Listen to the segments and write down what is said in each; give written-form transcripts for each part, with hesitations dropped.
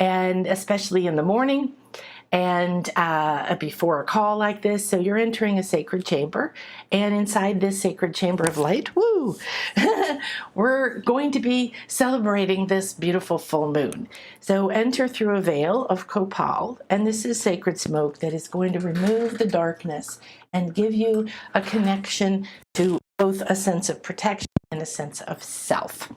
and especially in the morning and before a call like this. So you're entering a sacred chamber, and inside this sacred chamber of light, woo, we're going to be celebrating this beautiful full moon. So enter through a veil of copal, and this is sacred smoke that is going to remove the darkness and give you a connection to both a sense of protection and a sense of self.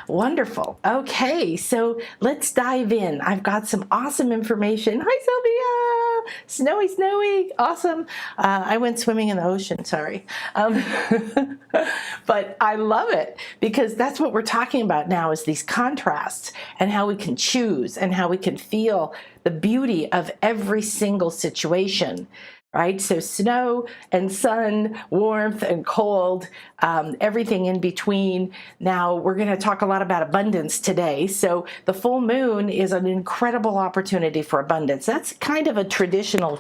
Wonderful. Okay, so let's dive in. I've got some awesome information. Hi, Sylvia. Snowy. Awesome. I went swimming in the ocean, sorry. But I love it because that's what we're talking about now, is these contrasts and how we can choose and how we can feel the beauty of every single situation. Right? So snow and sun, warmth and cold, everything in between. Now, we're going to talk a lot about abundance today. So the full moon is an incredible opportunity for abundance. That's kind of a traditional,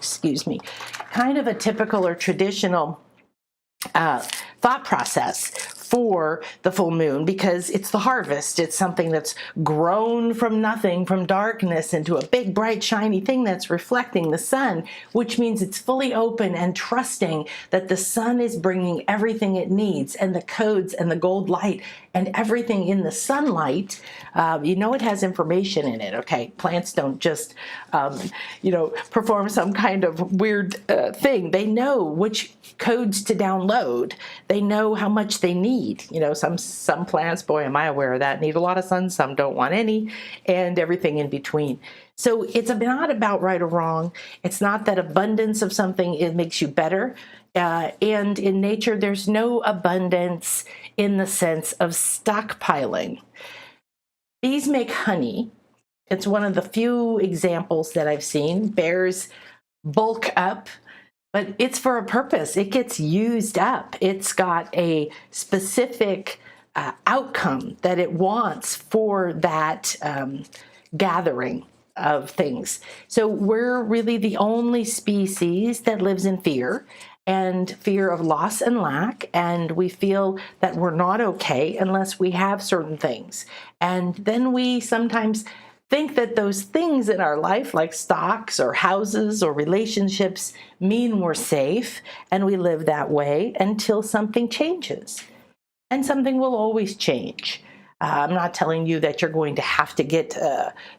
kind of a typical or traditional thought process for the full moon, because it's the harvest. It's something that's grown from nothing, from darkness, into a big, bright, shiny thing that's reflecting the sun, which means it's fully open and trusting that the sun is bringing everything it needs, and the codes and the gold light and everything in the sunlight. It has information in it. Okay, plants don't just perform some kind of weird thing. They know which codes to download. They know how much they need. Some plants, boy, am I aware of that, need a lot of sun, some don't want any, and everything in between. So it's not about right or wrong. It's not that abundance of something, it makes you better. And in nature, there's no abundance in the sense of stockpiling. Bees make honey. It's one of the few examples that I've seen. Bears bulk up, but it's for a purpose. It gets used up. It's got a specific outcome that it wants for that gathering of things. So we're really the only species that lives in fear, and fear of loss and lack, and we feel that we're not okay unless we have certain things. And then we sometimes think that those things in our life, like stocks or houses or relationships, mean we're safe, and we live that way until something changes. And something will always change. I'm not telling you that you're going to have to get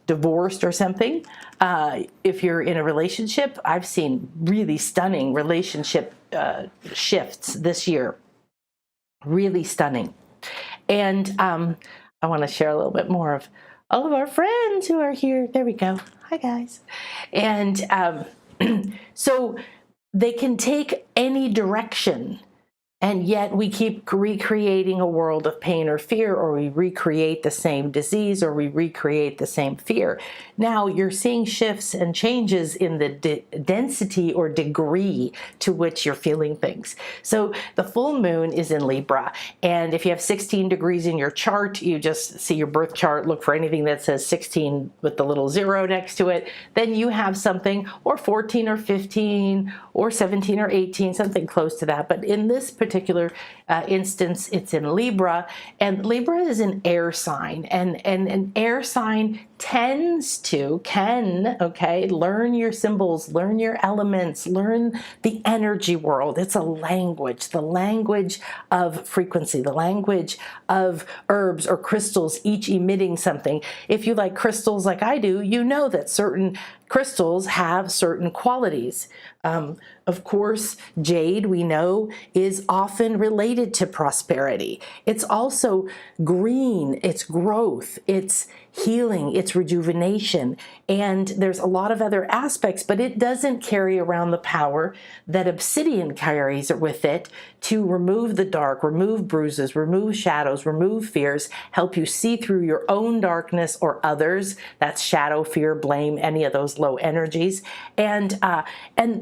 divorced or something. If you're in a relationship, I've seen really stunning relationship shifts this year. Really stunning. And I want to share a little bit more of all of our friends who are here. There we go. Hi, guys. And so they can take any direction. And yet we keep recreating a world of pain or fear, or we recreate the same disease, or we recreate the same fear. Now you're seeing shifts and changes in the density or degree to which you're feeling things. So the full moon is in Libra. And if you have 16 degrees in your chart, you just see your birth chart, look for anything that says 16 with the little 0 next to it. Then you have something, or 14 or 15 or 17 or 18, something close to that. But in this particular instance, it's in Libra, and Libra is an air sign, and an air sign tends to, learn your symbols, learn your elements, learn the energy world. It's a language, the language of frequency, the language of herbs or crystals, each emitting something. If you like crystals like I do, you know that certain crystals have certain qualities. Of course, jade, we know, is often related to prosperity. It's also green, it's growth, it's healing, it's rejuvenation, and there's a lot of other aspects, but it doesn't carry around the power that obsidian carries with it to remove the dark, remove bruises, remove shadows, remove fears, help you see through your own darkness or others. That's shadow, fear, blame, any of those low energies. And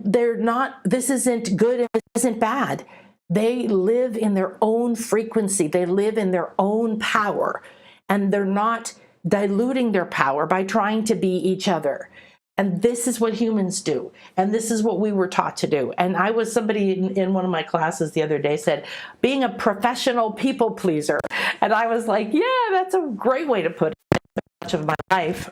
they're not, this isn't good and this isn't bad. They live in their own frequency. They live in their own power, and they're not diluting their power by trying to be each other. And this is what humans do. And this is what we were taught to do. And I was, somebody in one of my classes the other day said, being a professional people pleaser. And I was like, yeah, that's a great way to put it. much of my life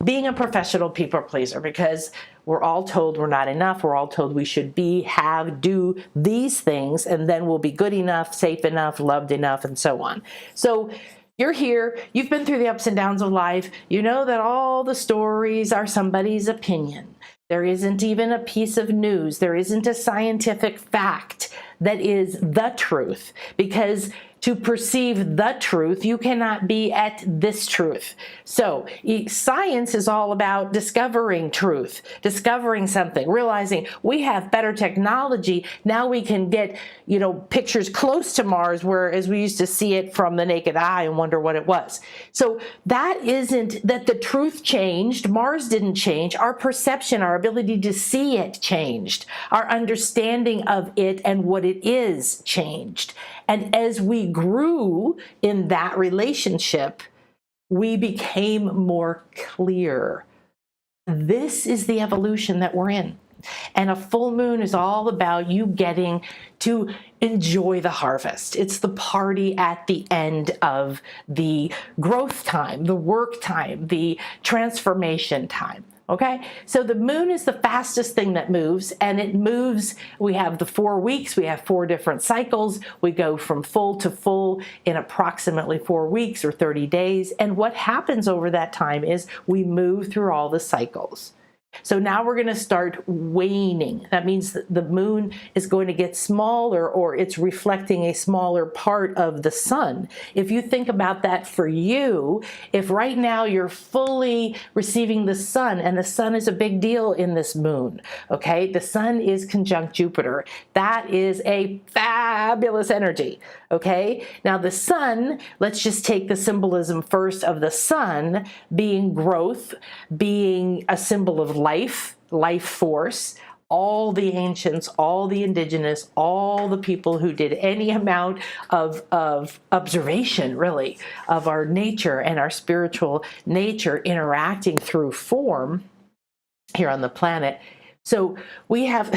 being a professional people pleaser, because we're all told we're not enough. We're all told we should be, have, do these things, and then we'll be good enough, safe enough, loved enough, and so on. So you're here, you've been through the ups and downs of life. You know that all the stories are somebody's opinion. There isn't even a piece of news. There isn't a scientific fact that is the truth, because to perceive the truth, you cannot be at this truth. So science is all about discovering truth, discovering something, realizing we have better technology. Now we can get, pictures close to Mars, whereas we used to see it from the naked eye and wonder what it was. So that isn't that the truth changed. Mars didn't change. Our perception, our ability to see it changed. Our understanding of it and what it is changed. And as we grew in that relationship, we became more clear. This is the evolution that we're in. And a full moon is all about you getting to enjoy the harvest. It's the party at the end of the growth time, the work time, the transformation time. Okay, so the moon is the fastest thing that moves, and it moves. We have the 4 weeks, we have 4 different cycles. We go from full to full in approximately 4 weeks or 30 days. And what happens over that time is we move through all the cycles. So now we're going to start waning. That means that the moon is going to get smaller, or it's reflecting a smaller part of the sun. If you think about that for you, if right now you're fully receiving the sun, and the sun is a big deal in this moon, okay? The sun is conjunct Jupiter. That is a fabulous energy, okay? Now the sun, let's just take the symbolism first of the sun being growth, being a symbol of life force. All the ancients, all the indigenous, all the people who did any amount of observation, really, of our nature and our spiritual nature interacting through form here on the planet. So we have,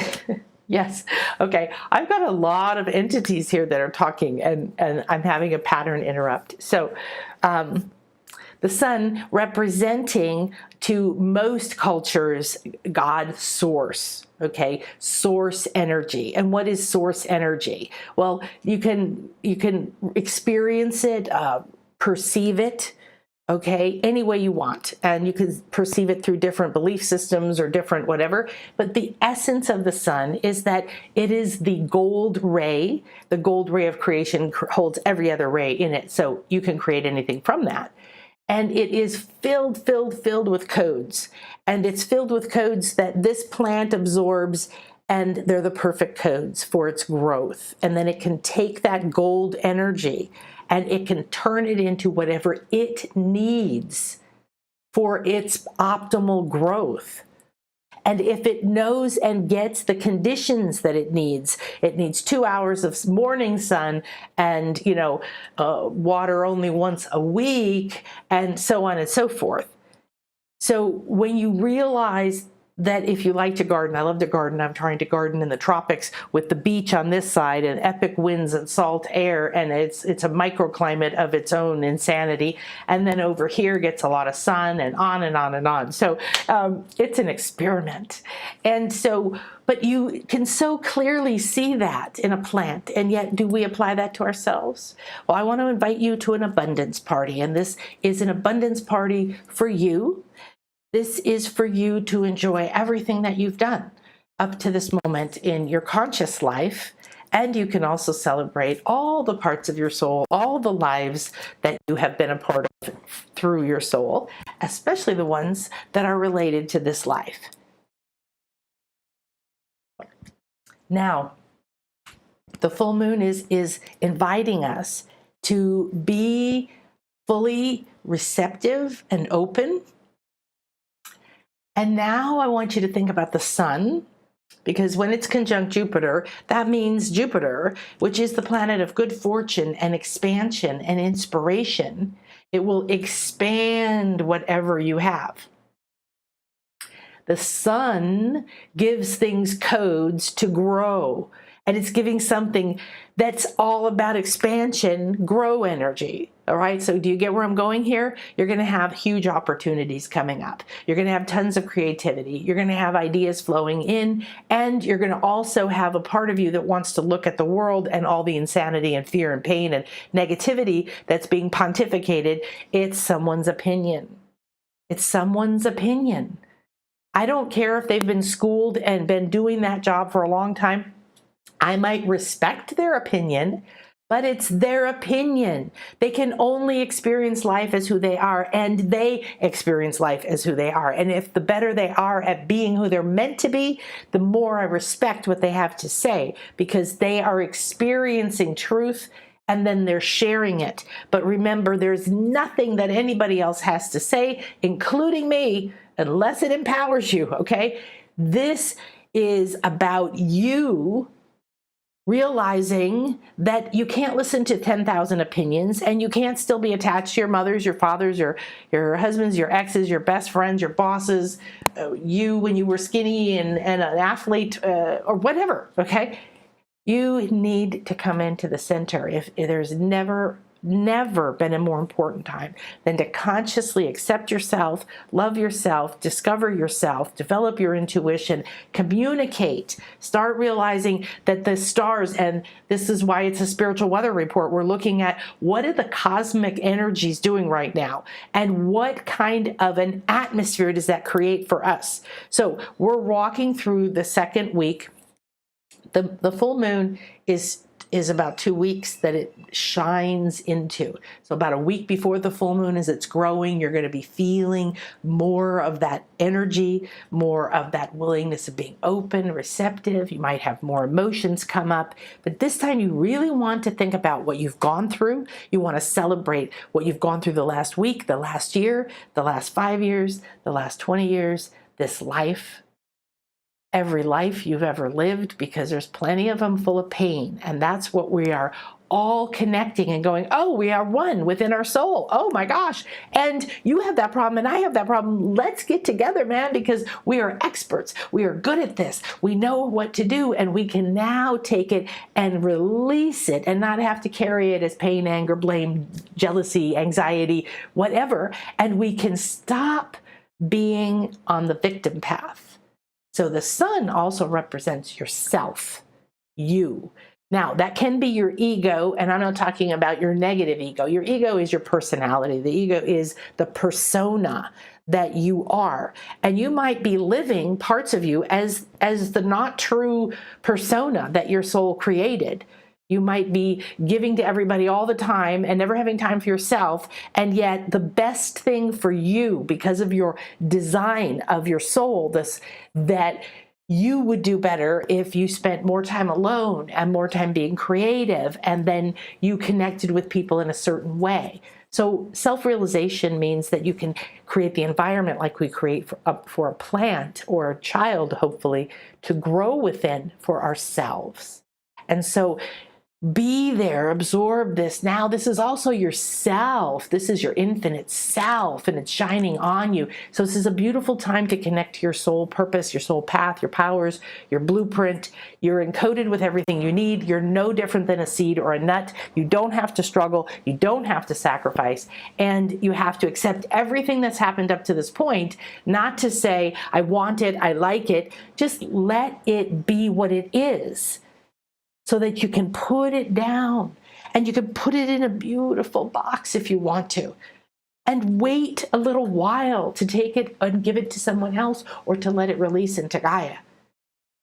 yes, okay, I've got a lot of entities here that are talking, and I'm having a pattern interrupt. So the sun representing to most cultures God source, okay? Source energy. And what is source energy? Well, you can experience it, perceive it, okay, any way you want. And you can perceive it through different belief systems or different whatever. But the essence of the sun is that it is the gold ray. The gold ray of creation holds every other ray in it. So you can create anything from that. And it is filled with codes. And it's filled with codes that this plant absorbs, and they're the perfect codes for its growth. And then it can take that gold energy and it can turn it into whatever it needs for its optimal growth. And if it knows and gets the conditions that it needs 2 hours of morning sun and, water only once a week, and so on and so forth. So when you realize that if you like to garden, I love to garden, I'm trying to garden in the tropics with the beach on this side and epic winds and salt air, and it's a microclimate of its own insanity. And then over here gets a lot of sun, and on and on and on. So it's an experiment. And so, but you can so clearly see that in a plant, and yet do we apply that to ourselves? Well, I want to invite you to an abundance party, and this is an abundance party for you. This is for you to enjoy everything that you've done up to this moment in your conscious life. And you can also celebrate all the parts of your soul, all the lives that you have been a part of through your soul, especially the ones that are related to this life. Now, the full moon is inviting us to be fully receptive and open. And now I want you to think about the sun, because when it's conjunct Jupiter, that means Jupiter, which is the planet of good fortune and expansion and inspiration, it will expand whatever you have. The sun gives things codes to grow, and it's giving something that's all about expansion, grow energy. All right, so do you get where I'm going here? You're going to have huge opportunities coming up. You're going to have tons of creativity. You're going to have ideas flowing in, and you're going to also have a part of you that wants to look at the world and all the insanity and fear and pain and negativity that's being pontificated. It's someone's opinion. It's someone's opinion. I don't care if they've been schooled and been doing that job for a long time. I might respect their opinion, but it's their opinion. They can only experience life as who they are, and they experience life as who they are. And if the better they are at being who they're meant to be, the more I respect what they have to say, because they are experiencing truth and then they're sharing it. But remember, there's nothing that anybody else has to say, including me, unless it empowers you, okay? This is about you realizing that you can't listen to 10,000 opinions, and you can't still be attached to your mothers, your fathers, your husbands, your exes, your best friends, your bosses, you when you were skinny and an athlete, or whatever, okay? You need to come into the center. If there's never been a more important time than to consciously accept yourself, love yourself, discover yourself, develop your intuition, communicate, start realizing that the stars, and this is why it's a spiritual weather report, we're looking at what are the cosmic energies doing right now, and what kind of an atmosphere does that create for us. So we're walking through the second week. The full moon is about 2 weeks that it shines into. So about a week before the full moon, as it's growing, you're going to be feeling more of that energy, more of that willingness of being open, receptive. You might have more emotions come up, but this time you really want to think about what you've gone through. You want to celebrate what you've gone through the last week, the last year, the last 5 years, the last 20 years, this life. Every life you've ever lived, because there's plenty of them full of pain. And that's what we are all connecting and going, oh, we are one within our soul. Oh my gosh. And you have that problem and I have that problem. Let's get together, man, because we are experts. We are good at this. We know what to do, and we can now take it and release it and not have to carry it as pain, anger, blame, jealousy, anxiety, whatever. And we can stop being on the victim path. So the sun also represents yourself, you. Now, that can be your ego, and I'm not talking about your negative ego. Your ego is your personality. The ego is the persona that you are. And you might be living parts of you as the not true persona that your soul created. You might be giving to everybody all the time and never having time for yourself. And yet the best thing for you, because of your design of your soul, that you would do better if you spent more time alone and more time being creative, and then you connected with people in a certain way. So self-realization means that you can create the environment like we create for a plant or a child, hopefully, to grow within for ourselves. And so be there, absorb this. Now, this is also yourself. This is your infinite self, and it's shining on you. So this is a beautiful time to connect to your soul purpose, your soul path, your powers, your blueprint. You're encoded with everything you need. You're no different than a seed or a nut. You don't have to struggle. You don't have to sacrifice. And you have to accept everything that's happened up to this point, not to say, I want it, I like it. Just let it be what it is, so that you can put it down, and you can put it in a beautiful box if you want to, and wait a little while to take it and give it to someone else, or to let it release into Gaia.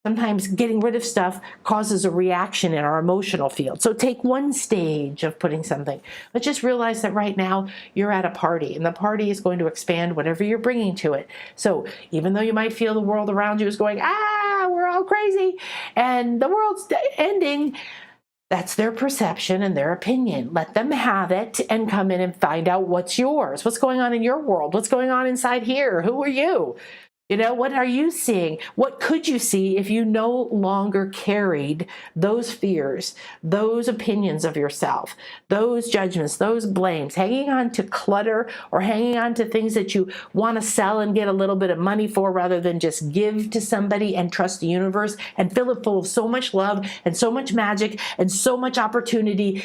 Sometimes getting rid of stuff causes a reaction in our emotional field. So take one stage of putting something, but just realize that right now you're at a party, and the party is going to expand whatever you're bringing to it. So even though you might feel the world around you is going, we're all crazy and the world's ending, that's their perception and their opinion. Let them have it and come in and find out what's yours. What's going on in your world? What's going on inside here? Who are you? You know, what are you seeing? What could you see if you no longer carried those fears, those opinions of yourself, those judgments, those blames, hanging on to clutter or hanging on to things that you want to sell and get a little bit of money for rather than just give to somebody and trust the universe and fill it full of so much love and so much magic and so much opportunity.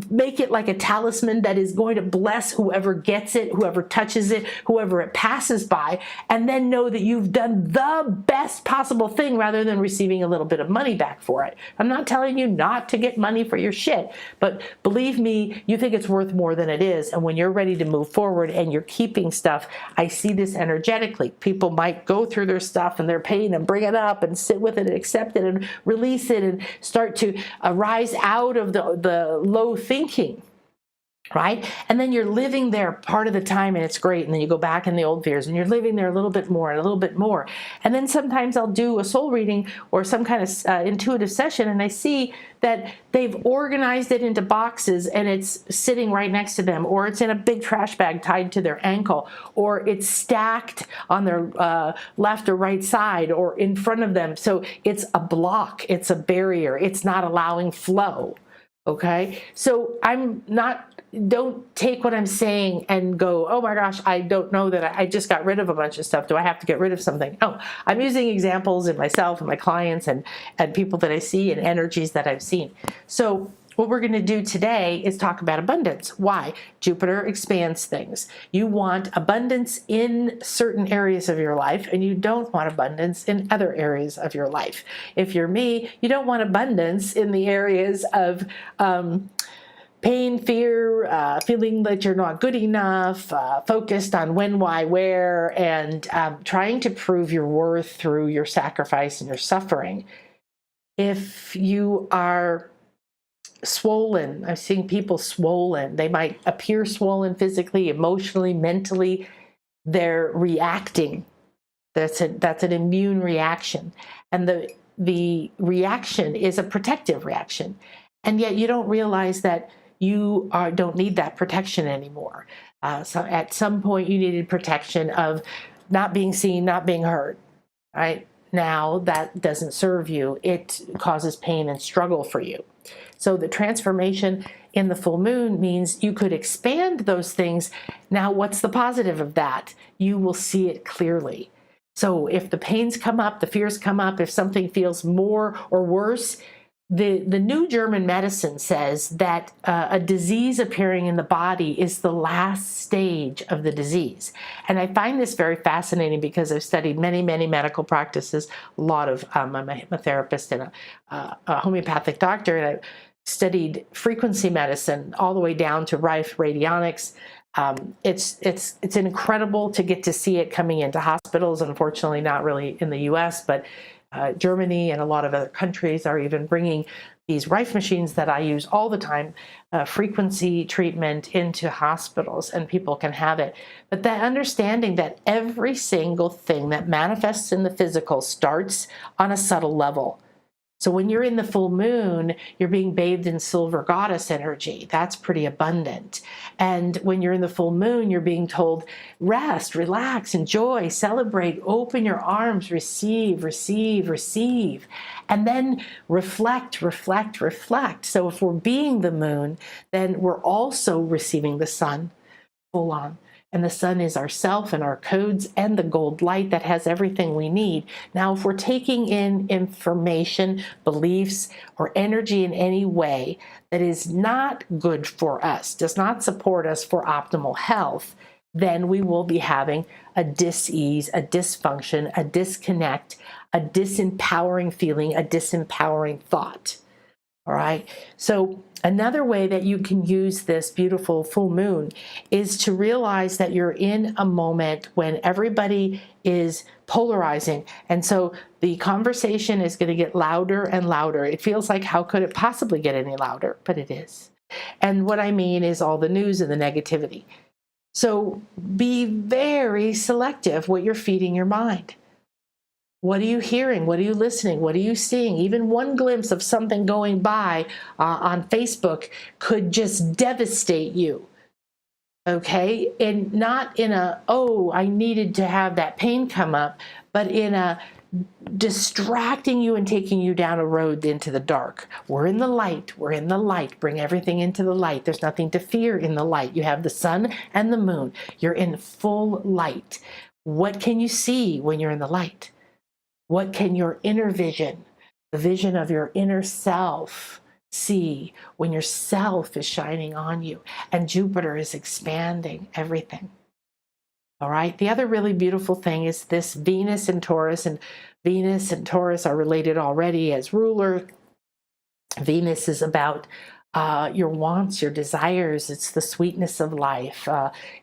Make it like a talisman that is going to bless whoever gets it, whoever touches it, whoever it passes by, and then know that you've done the best possible thing rather than receiving a little bit of money back for it. I'm not telling you not to get money for your shit, but believe me, you think it's worth more than it is. And when you're ready to move forward and you're keeping stuff, I see this energetically. People might go through their stuff and their pain and bring it up and sit with it and accept it and release it and start to rise out of the low thinking, right? And then you're living there part of the time and it's great. And then you go back in the old fears and you're living there a little bit more and a little bit more. And then sometimes I'll do a soul reading or some kind of intuitive session and I see that they've organized it into boxes and it's sitting right next to them, or it's in a big trash bag tied to their ankle, or it's stacked on their left or right side or in front of them. So it's a block, it's a barrier, it's not allowing flow. Okay, so don't take what I'm saying and go, oh my gosh, I don't know that I just got rid of a bunch of stuff. Do I have to get rid of something? No, I'm using examples in myself and my clients and people that I see and energies that I've seen. So what we're going to do today is talk about abundance. Why? Jupiter expands things. You want abundance in certain areas of your life, and you don't want abundance in other areas of your life. If you're me, you don't want abundance in the areas of pain, fear, feeling that you're not good enough, focused on when, why, where, and trying to prove your worth through your sacrifice and your suffering. If you are swollen, I'm seeing people swollen. They might appear swollen physically, emotionally, mentally. They're reacting. That's an immune reaction. And the reaction is a protective reaction. And yet you don't realize that you don't need that protection anymore. So at some point you needed protection of not being seen, not being heard, right? Now that doesn't serve you. It causes pain and struggle for you. So the transformation in the full moon means you could expand those things. Now, what's the positive of that? You will see it clearly. So if the pains come up, the fears come up, if something feels more or worse, the new German medicine says that a disease appearing in the body is the last stage of the disease. And I find this very fascinating because I've studied many, many medical practices. A lot of, I'm a therapist and a homeopathic doctor, and I've studied frequency medicine all the way down to Rife radionics. It's incredible to get to see it coming into hospitals. Unfortunately, not really in the U.S., but Germany and a lot of other countries are even bringing these Rife machines that I use all the time, frequency treatment into hospitals, and people can have it. But that understanding that every single thing that manifests in the physical starts on a subtle level. So when you're in the full moon, you're being bathed in silver goddess energy. That's pretty abundant. And when you're in the full moon, you're being told, rest, relax, enjoy, celebrate, open your arms, receive, receive, receive. And then reflect, reflect, reflect. So if we're being the moon, then we're also receiving the sun full on. And the sun is ourself and our codes and the gold light that has everything we need. Now, if we're taking in information, beliefs, or energy in any way that is not good for us, does not support us for optimal health, then we will be having a dis-ease, a dysfunction, a disconnect, a disempowering feeling, a disempowering thought. All right. So another way that you can use this beautiful full moon is to realize that you're in a moment when everybody is polarizing. And so the conversation is going to get louder and louder. It feels like, how could it possibly get any louder? But it is. And what I mean is all the news and the negativity. So be very selective what you're feeding your mind. What are you hearing? What are you listening? What are you seeing? Even one glimpse of something going by on Facebook could just devastate you. okay? And not in a, oh, I needed to have that pain come up, but in a distracting you and taking you down a road into the dark. We're in the light. We're in the light. Bring everything into the light. There's nothing to fear in the light. You have the sun and the moon. You're in full light. What can you see when you're in the light? What can your inner vision, the vision of your inner self, see when your self is shining on you and Jupiter is expanding everything? All right. The other really beautiful thing is this Venus and Taurus, and Venus and Taurus are related already as ruler. Venus is about your wants, your desires. It's the sweetness of life.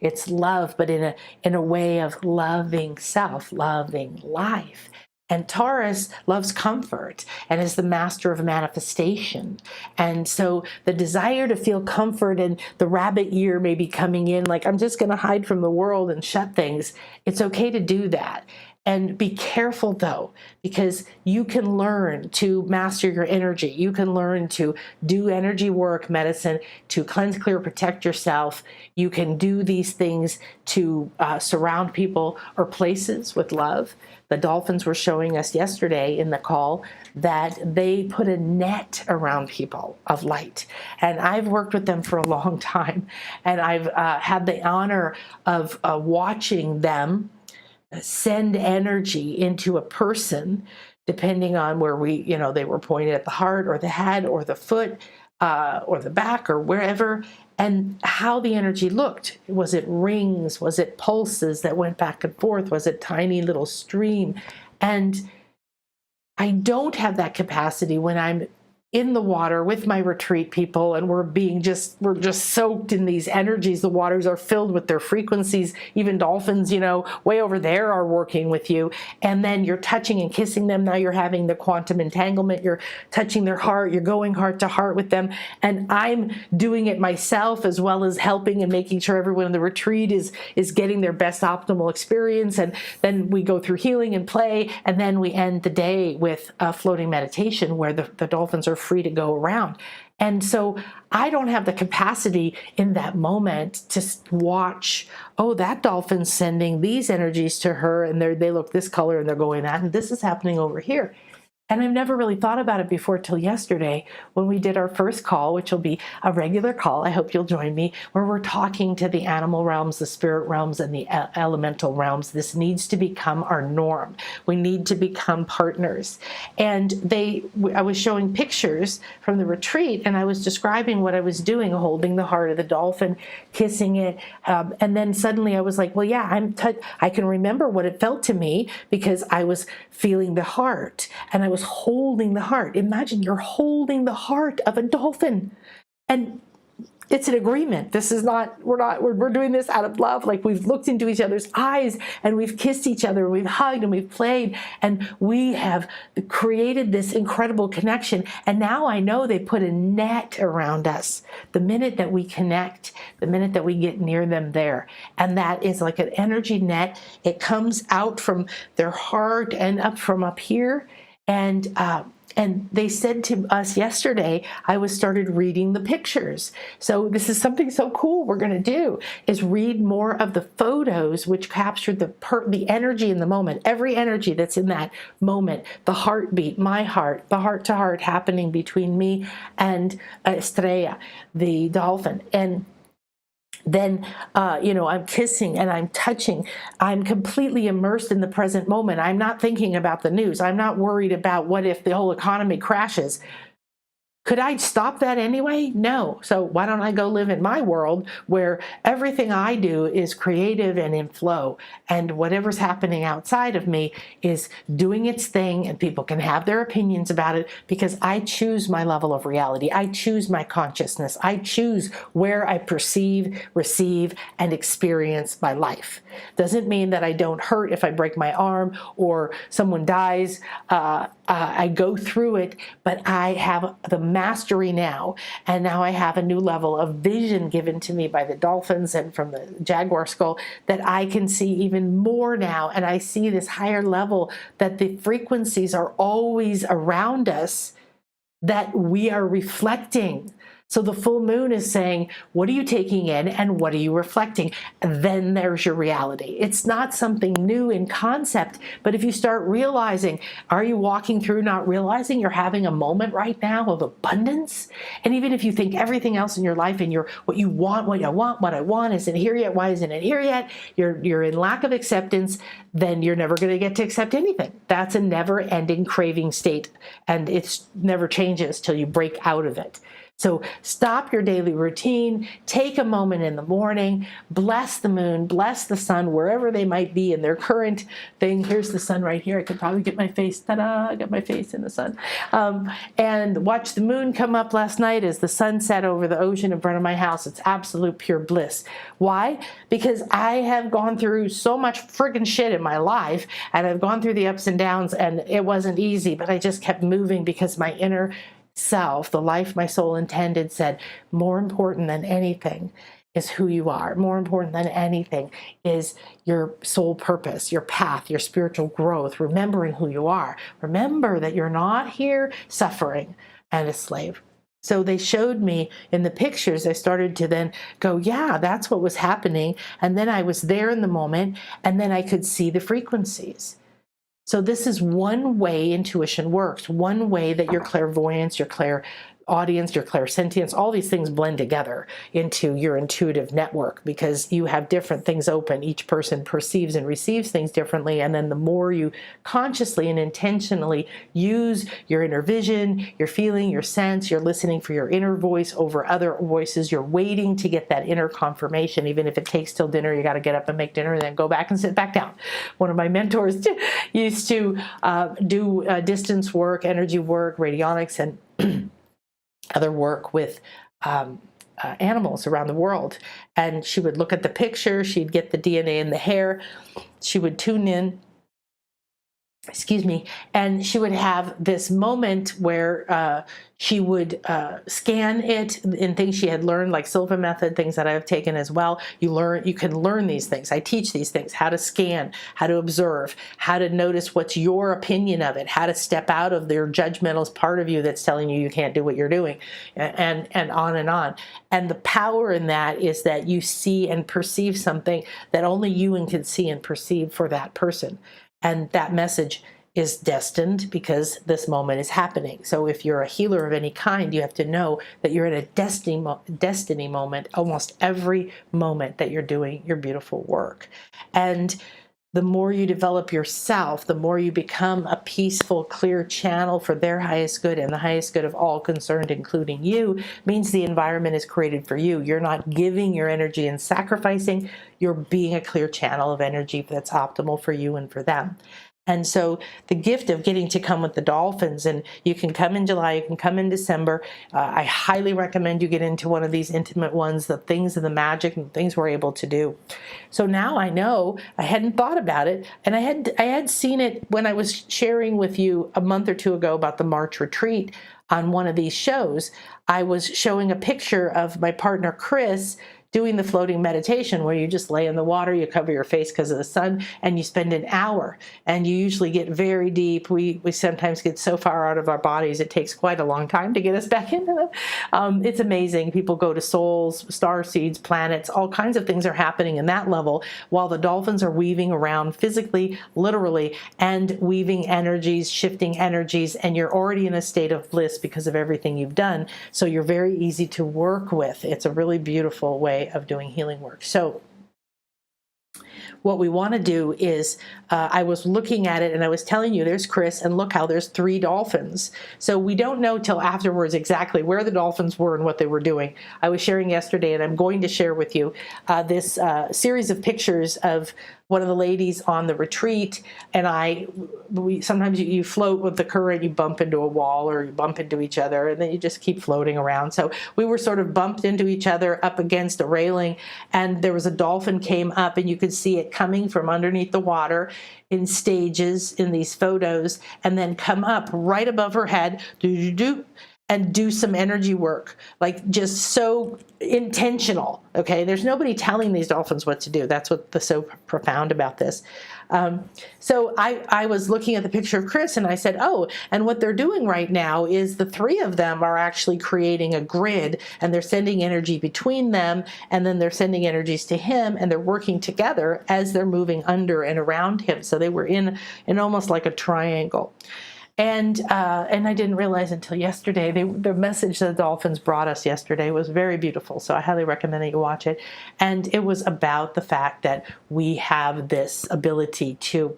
It's love, but in a way of loving self, loving life. And Taurus loves comfort and is the master of manifestation. And so the desire to feel comfort, and the rabbit ear may be coming in, like, I'm just going to hide from the world and shut things. It's okay to do that. And be careful though, because you can learn to master your energy. You can learn to do energy work, medicine, to cleanse, clear, protect yourself. You can do these things to surround people or places with love. The dolphins were showing us yesterday in the call that they put a net around people of light. And I've worked with them for a long time. And I've had the honor of watching them send energy into a person, depending on where they were pointed at the heart or the head or the foot or the back or wherever, and how the energy looked. Was it rings? Was it pulses that went back and forth? Was it tiny little stream? And I don't have that capacity when I'm in the water with my retreat people, and we're just soaked in these energies. The waters are filled with their frequencies. Even dolphins, way over there are working with you. And then you're touching and kissing them. Now you're having the quantum entanglement. You're touching their heart. You're going heart to heart with them. And I'm doing it myself, as well as helping and making sure everyone in the retreat is getting their best optimal experience. And then we go through healing and play. And then we end the day with a floating meditation where the dolphins are free to go around. And so I don't have the capacity in that moment to watch, oh, that dolphin's sending these energies to her, and they look this color and they're going that, and this is happening over here. And I've never really thought about it before till yesterday when we did our first call, which will be a regular call. I hope you'll join me, where we're talking to the animal realms, the spirit realms, and the elemental realms. This needs to become our norm. We need to become partners. And I was showing pictures from the retreat, and I was describing what I was doing, holding the heart of the dolphin, kissing it. And then suddenly I was like, well, yeah, I can remember what it felt to me because I was feeling the heart, and I was holding the heart. Imagine you're holding the heart of a dolphin, and it's an agreement. This is not, we're doing this out of love. Like, we've looked into each other's eyes and we've kissed each other and we've hugged and we've played and we have created this incredible connection. And now I know they put a net around us the minute that we connect, the minute that we get near them there. And that is like an energy net. It comes out from their heart and up from up here. And they said to us yesterday, I started reading the pictures. So this is something so cool we're going to do, is read more of the photos which capture the energy in the moment, every energy that's in that moment, the heartbeat, my heart, the heart to heart happening between me and Estrella, the dolphin. And then, I'm kissing and I'm touching. I'm completely immersed in the present moment. I'm not thinking about the news. I'm not worried about what if the whole economy crashes. Could I stop that anyway? No. So why don't I go live in my world where everything I do is creative and in flow, and whatever's happening outside of me is doing its thing, and people can have their opinions about it because I choose my level of reality. I choose my consciousness. I choose where I perceive, receive, and experience my life. Doesn't mean that I don't hurt if I break my arm or someone dies. I go through it, but I have the mastery now, and now I have a new level of vision given to me by the dolphins and from the jaguar skull that I can see even more now, and I see this higher level that the frequencies are always around us, that we are reflecting. So the full moon is saying, what are you taking in and what are you reflecting? And then there's your reality. It's not something new in concept, but if you start realizing, are you walking through not realizing you're having a moment right now of abundance? And even if you think everything else in your life and what I want isn't here yet, why isn't it here yet? You're in lack of acceptance, then you're never going to get to accept anything. That's a never-ending craving state, and it never changes till you break out of it. So stop your daily routine, take a moment in the morning, bless the moon, bless the sun, wherever they might be in their current thing. Here's the sun right here. I could probably get my face, ta-da, I got my face in the sun. And watch the moon come up last night as the sun set over the ocean in front of my house. It's absolute pure bliss. Why? Because I have gone through so much friggin' shit in my life, and I've gone through the ups and downs, and it wasn't easy, but I just kept moving because my inner self, the life my soul intended, said, more important than anything is who you are. More important than anything is your soul purpose, your path, your spiritual growth, remembering who you are. Remember that you're not here suffering and a slave. So they showed me in the pictures, I started to then go, yeah, that's what was happening. And then I was there in the moment, and then I could see the frequencies. So this is one way intuition works, one way that your clairvoyance, your clairaudience, your clairsentience, all these things blend together into your intuitive network, because you have different things open. Each person perceives and receives things differently, and then the more you consciously and intentionally use your inner vision, your feeling, your sense, you're listening for your inner voice over other voices, you're waiting to get that inner confirmation. Even if it takes till dinner, you got to get up and make dinner and then go back and sit back down. One of my mentors used to do distance work, energy work, radionics, and other work with animals around the world. And she would look at the picture, she'd get the DNA in the hair, she would tune in, and she would have this moment where she would scan it in things she had learned, like Silva method, things that I've taken as well. You can learn these things. I teach these things, how to scan, how to observe, how to notice what's your opinion of it, how to step out of their judgmental part of you that's telling you can't do what you're doing, and on and on. And the power in that is that you see and perceive something that only you can see and perceive for that person. And that message is destined because this moment is happening. So if you're a healer of any kind, you have to know that you're in a destiny moment almost every moment that you're doing your beautiful work. And the more you develop yourself, the more you become a peaceful, clear channel for their highest good and the highest good of all concerned, including you, means the environment is created for you. You're not giving your energy and sacrificing. You're being a clear channel of energy that's optimal for you and for them. And so the gift of getting to come with the dolphins, and you can come in July, you can come in December. I highly recommend you get into one of these intimate ones, the things and the magic and the things we're able to do. So now I know, I hadn't thought about it, and I had seen it when I was sharing with you a month or two ago about the March retreat on one of these shows. I was showing a picture of my partner, Chris, doing the floating meditation where you just lay in the water, you cover your face because of the sun, and you spend an hour. And you usually get very deep. We sometimes get so far out of our bodies, it takes quite a long time to get us back into them. It's amazing. People go to souls, star seeds, planets, all kinds of things are happening in that level while the dolphins are weaving around physically, literally, and weaving energies, shifting energies, and you're already in a state of bliss because of everything you've done. So you're very easy to work with. It's a really beautiful way of doing healing work. So what we want to do is, I was looking at it and I was telling you there's Chris, and look how there's 3 dolphins. So we don't know till afterwards exactly where the dolphins were and what they were doing. I was sharing yesterday, and I'm going to share with you this series of pictures of one of the ladies on the retreat, and sometimes you float with the current, you bump into a wall or you bump into each other, and then you just keep floating around. So we were sort of bumped into each other up against a railing, and there was a dolphin came up, and you could see it coming from underneath the water in stages in these photos, and then come up right above her head, doo-doo-doo, and do some energy work, like just so intentional. Okay, there's nobody telling these dolphins what to do. That's what's so profound about this. So I was looking at the picture of Chris and I said, oh, and what they're doing right now is the three of them are actually creating a grid, and they're sending energy between them, and then they're sending energies to him, and they're working together as they're moving under and around him. So they were in almost like a triangle. And I didn't realize until yesterday, the message that the dolphins brought us yesterday was very beautiful. So I highly recommend that you watch it. And it was about the fact that we have this ability to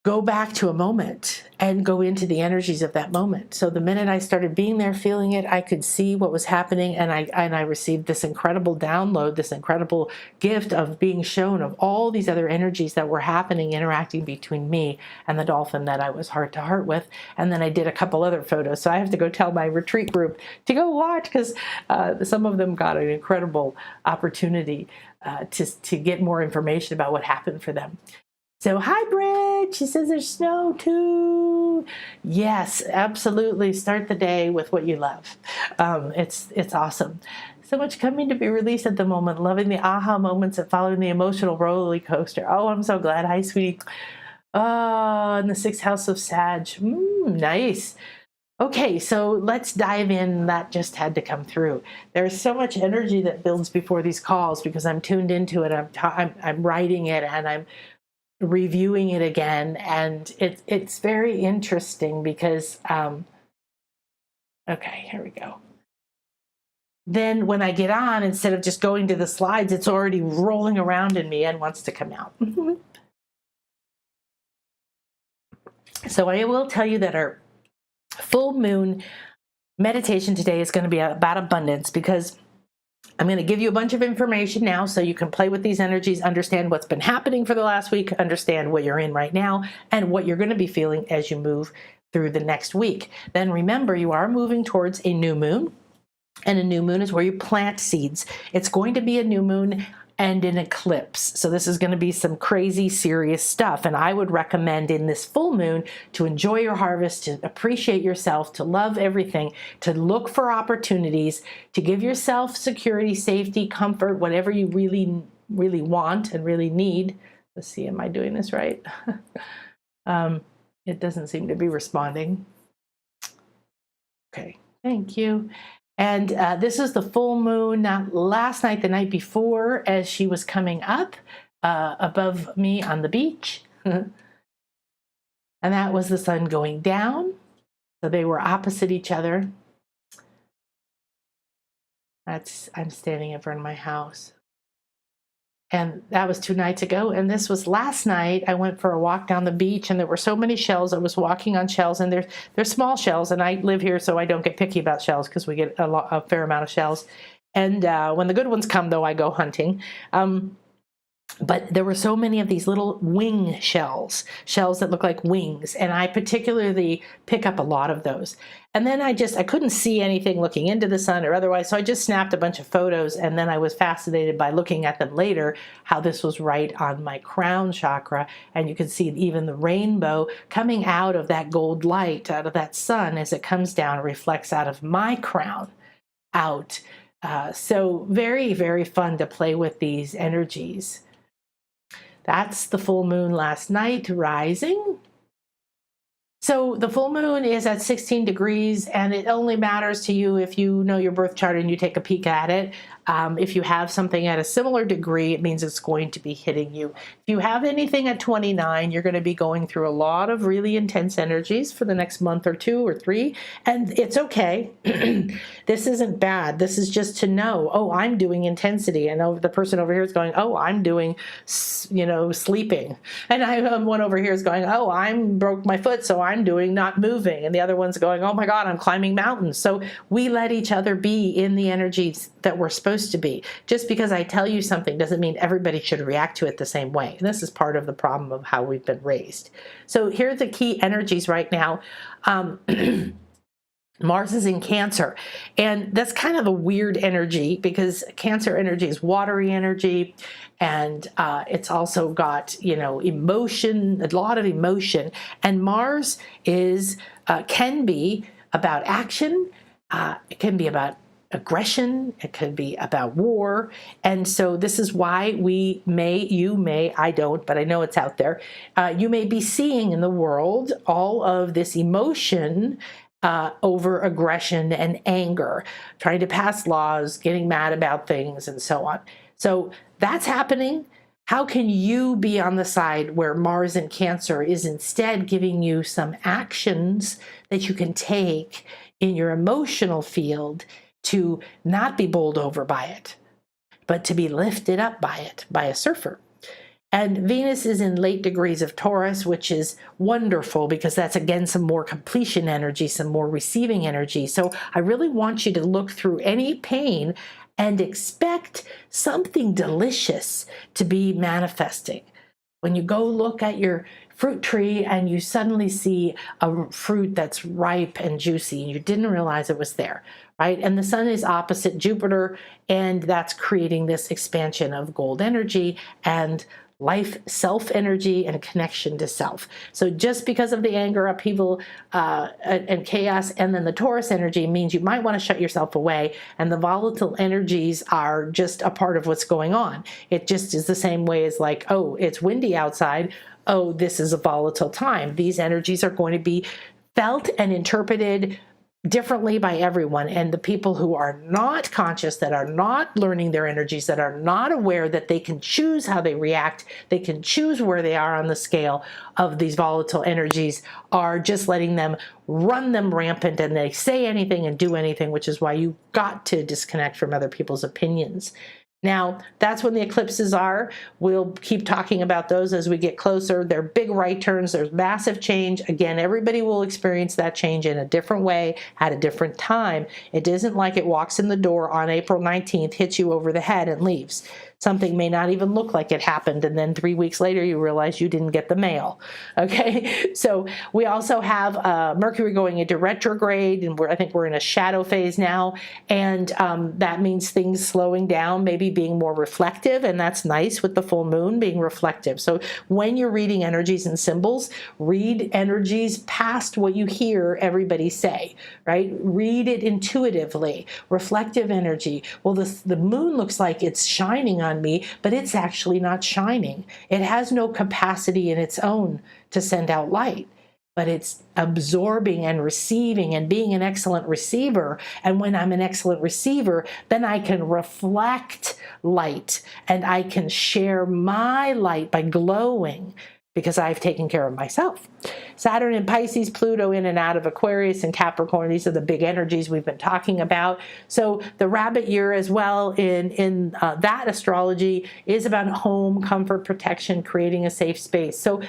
go back to a moment and go into the energies of that moment. So the minute I started being there, feeling it, I could see what was happening, and I received this incredible download, this incredible gift of being shown of all these other energies that were happening, interacting between me and the dolphin that I was heart to heart with. And then I did a couple other photos. So I have to go tell my retreat group to go watch, because some of them got an incredible opportunity to get more information about what happened for them. So, hi, Bridge. She says there's snow too. Yes, absolutely. Start the day with what you love. It's awesome. So much coming to be released at the moment. Loving the aha moments of following the emotional roller coaster. Oh, I'm so glad. Hi, sweetie. Oh, in the 6th house of Sag. Nice. Okay, so let's dive in. That just had to come through. There's so much energy that builds before these calls because I'm tuned into it. I'm writing it, and I'm reviewing it again, and it's very interesting because okay, here we go. Then when I get on, instead of just going to the slides, it's already rolling around in me and wants to come out. So I will tell you that our full moon meditation today is going to be about abundance, because I'm going to give you a bunch of information now so you can play with these energies, understand what's been happening for the last week, understand what you're in right now, and what you're going to be feeling as you move through the next week. Then remember, you are moving towards a new moon, and a new moon is where you plant seeds. It's going to be a new moon and an eclipse. So this is going to be some crazy serious stuff. And I would recommend in this full moon to enjoy your harvest, to appreciate yourself, to love everything, to look for opportunities, to give yourself security, safety, comfort, whatever you really, really want and really need. Let's see, am I doing this right? It doesn't seem to be responding. Okay, thank you. And this is the full moon, not last night, the night before, as she was coming up above me on the beach. And that was the sun going down. So they were opposite each other. I'm standing in front of my house. And that was 2 nights ago. And this was last night. I went for a walk down the beach, and there were so many shells. I was walking on shells, and they're small shells. And I live here, so I don't get picky about shells because we get a fair amount of shells. And when the good ones come, though, I go hunting. But there were so many of these little wing shells that look like wings. And I particularly pick up a lot of those. And then I couldn't see anything looking into the sun or otherwise. So I just snapped a bunch of photos. And then I was fascinated by looking at them later, how this was right on my crown chakra. And you can see even the rainbow coming out of that gold light, out of that sun, as it comes down, reflects out of my crown out. So very, very fun to play with these energies. That's the full moon last night rising. So the full moon is at 16 degrees, and it only matters to you if you know your birth chart and you take a peek at it. If you have something at a similar degree, it means it's going to be hitting you. If you have anything at 29, you're going to be going through a lot of really intense energies for the next month or 2 or 3, and it's okay. This isn't bad. This is just to know, oh, I'm doing intensity, and the person over here is going, oh, I'm doing, sleeping, and one over here is going, oh, I broke my foot, so I'm doing not moving, and the other one's going, oh my God, I'm climbing mountains. So we let each other be in the energies that we're supposed to be. Just because I tell you something doesn't mean everybody should react to it the same way. And this is part of the problem of how we've been raised. So here are the key energies right now. Mars is in Cancer, and that's kind of a weird energy because Cancer energy is watery energy, and it's also got, emotion, a lot of emotion, and Mars can be about action. It can be about aggression. It could be about war. And so this is why you may, I don't, but I know it's out there. You may be seeing in the world all of this emotion over aggression and anger, trying to pass laws, getting mad about things, and so on. So that's happening. How can you be on the side where Mars in Cancer is instead giving you some actions that you can take in your emotional field to not be bowled over by it, but to be lifted up by it, by a surfer? And Venus is in late degrees of Taurus, which is wonderful because that's, again, some more completion energy, some more receiving energy. So I really want you to look through any pain and expect something delicious to be manifesting. When you go look at your fruit tree and you suddenly see a fruit that's ripe and juicy and you didn't realize it was there, right? And the sun is opposite Jupiter, and that's creating this expansion of gold energy and life, self energy, and a connection to self. So just because of the anger, upheaval, and chaos, and then the Taurus energy means you might want to shut yourself away, and the volatile energies are just a part of what's going on. It just is the same way as like, oh, it's windy outside. Oh, this is a volatile time. These energies are going to be felt and interpreted differently by everyone. And the people who are not conscious, that are not learning their energies, that are not aware that they can choose how they react, they can choose where they are on the scale of these volatile energies, are just letting them run them rampant, and they say anything and do anything, which is why you got to disconnect from other people's opinions. Now, that's when the eclipses are. We'll keep talking about those as we get closer. They're big right turns. There's massive change. Again, everybody will experience that change in a different way at a different time. It isn't like it walks in the door on April 19th, hits you over the head, and leaves. Something may not even look like it happened, and then 3 weeks later you realize you didn't get the mail. Okay, so we also have Mercury going into retrograde, and I think we're in a shadow phase now, and that means things slowing down, maybe being more reflective, and that's nice with the full moon being reflective. So when you're reading energies and symbols, read energies past what you hear everybody say, right? Read it intuitively. Reflective energy. Well, the moon looks like it's shining on me, but it's actually not shining. It has no capacity in its own to send out light, but it's absorbing and receiving and being an excellent receiver. And when I'm an excellent receiver, then I can reflect light and I can share my light by glowing, because I've taken care of myself. Saturn in Pisces, Pluto in and out of Aquarius and Capricorn. These are the big energies we've been talking about. So the rabbit year as well in that astrology is about home, comfort, protection, creating a safe space. So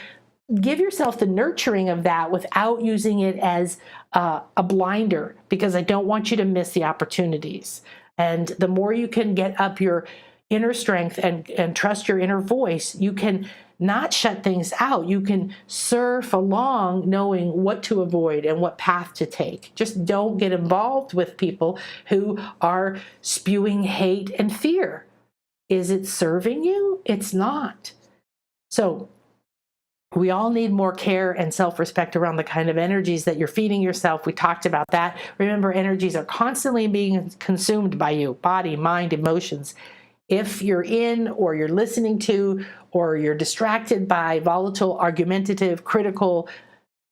give yourself the nurturing of that without using it as a blinder, because I don't want you to miss the opportunities. And the more you can get up your inner strength and trust your inner voice, you can not shut things out. You can surf along knowing what to avoid and what path to take. Just don't get involved with people who are spewing hate and fear. Is it serving you? It's not. So we all need more care and self-respect around the kind of energies that you're feeding yourself. We talked about that. Remember, energies are constantly being consumed by you, body, mind, emotions. If you're in, or you're listening to, or you're distracted by volatile, argumentative, critical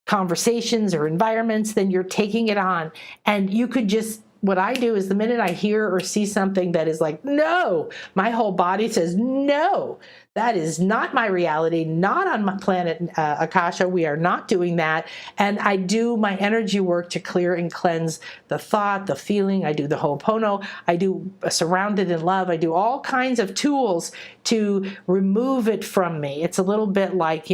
conversations or environments, then you're taking it on. And you could just, what I do is the minute I hear or see something that is like, no, my whole body says, no, that is not my reality, not on my planet Akasha. We are not doing that. And I do my energy work to clear and cleanse the thought, the feeling. I do the Ho'oponopono. I do surrounded in love. I do all kinds of tools to remove it from me. It's a little bit like,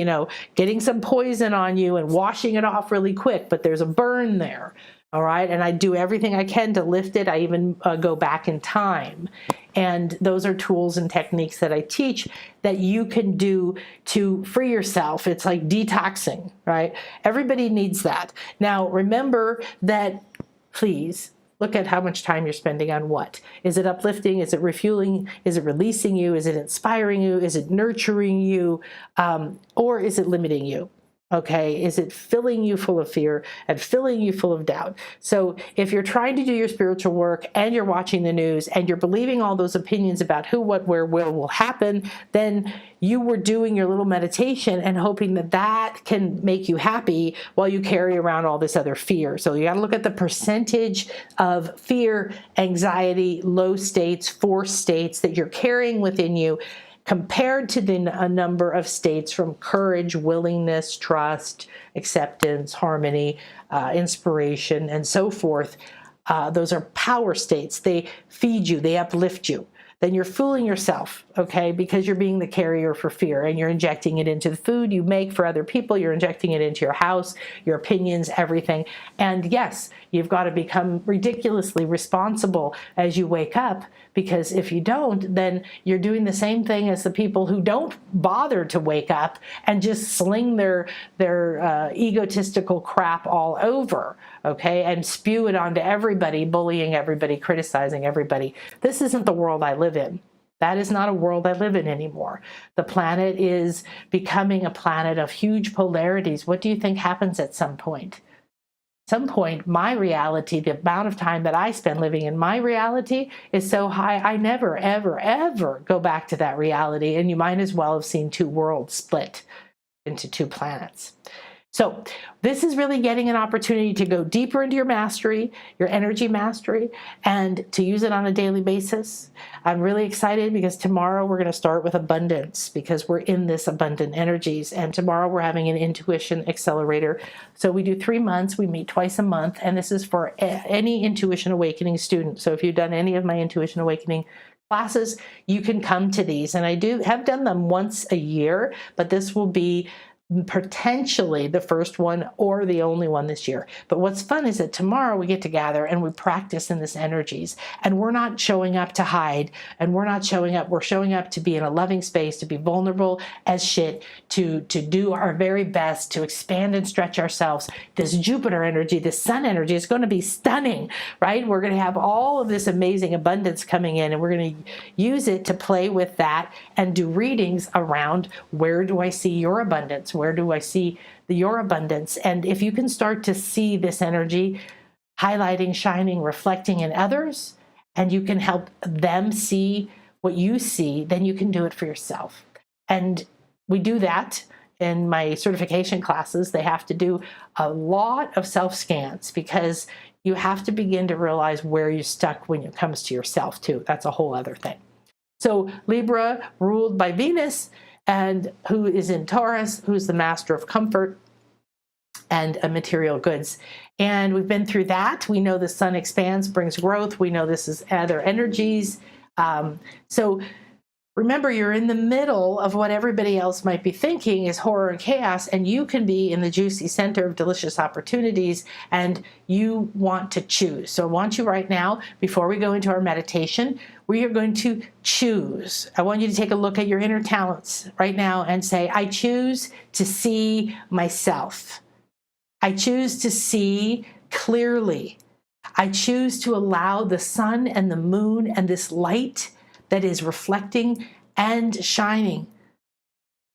getting some poison on you and washing it off really quick, but there's a burn there. All right. And I do everything I can to lift it. I even go back in time. And those are tools and techniques that I teach that you can do to free yourself. It's like detoxing, right? Everybody needs that. Now, remember that, please, look at how much time you're spending on what. Is it uplifting? Is it refueling? Is it releasing you? Is it inspiring you? Is it nurturing you? Or is it limiting you? Okay, is it filling you full of fear and filling you full of doubt? So if you're trying to do your spiritual work and you're watching the news and you're believing all those opinions about who, what, where, will happen, then you were doing your little meditation and hoping that that can make you happy while you carry around all this other fear. So you got to look at the percentage of fear, anxiety, low states, force states that you're carrying within you, compared to a number of states from courage, willingness, trust, acceptance, harmony, inspiration, and so forth. Those are power states. They feed you, they uplift you. Then you're fooling yourself, okay, because you're being the carrier for fear and you're injecting it into the food you make for other people. You're injecting it into your house, your opinions, everything. And yes, you've got to become ridiculously responsible as you wake up, because if you don't, then you're doing the same thing as the people who don't bother to wake up and just sling their egotistical crap all over, okay, and spew it onto everybody, bullying everybody, criticizing everybody. This isn't the world I live in. That is not a world I live in anymore. The planet is becoming a planet of huge polarities. What do you think happens at some point? Some point, my reality, the amount of time that I spend living in my reality is so high, I never, ever, ever go back to that reality. And you might as well have seen two worlds split into two planets. So this is really getting an opportunity to go deeper into your mastery, your energy mastery, and to use it on a daily basis. I'm really excited because tomorrow we're going to start with abundance, because we're in this abundant energies. And tomorrow we're having an intuition accelerator. So we do 3 months, we meet twice a month, and this is for any intuition awakening student. So if you've done any of my intuition awakening classes, you can come to these. And I have done them once a year, but this will be potentially the first one or the only one this year. But what's fun is that tomorrow we get to gather and we practice in this energies, and we're not showing up to hide, and we're showing up to be in a loving space, to be vulnerable as shit, to do our very best to expand and stretch ourselves. This Jupiter energy, this sun energy is going to be stunning, right? We're going to have all of this amazing abundance coming in, and we're going to use it to play with that and do readings around, where do I see your abundance? Where do I see your abundance? And if you can start to see this energy highlighting, shining, reflecting in others, and you can help them see what you see, then you can do it for yourself. And we do that in my certification classes. They have to do a lot of self-scans, because you have to begin to realize where you're stuck when it comes to yourself too. That's a whole other thing. So Libra, ruled by Venus, and who is in Taurus, who's the master of comfort and material goods. And we've been through that. We know the sun expands, brings growth. We know this is other energies. So remember, you're in the middle of what everybody else might be thinking is horror and chaos, and you can be in the juicy center of delicious opportunities, and you want to choose. So I want you right now, before we go into our meditation, we are going to choose. I want you to take a look at your inner talents right now and say, I choose to see myself. I choose to see clearly. I choose to allow the sun and the moon and this light that is reflecting and shining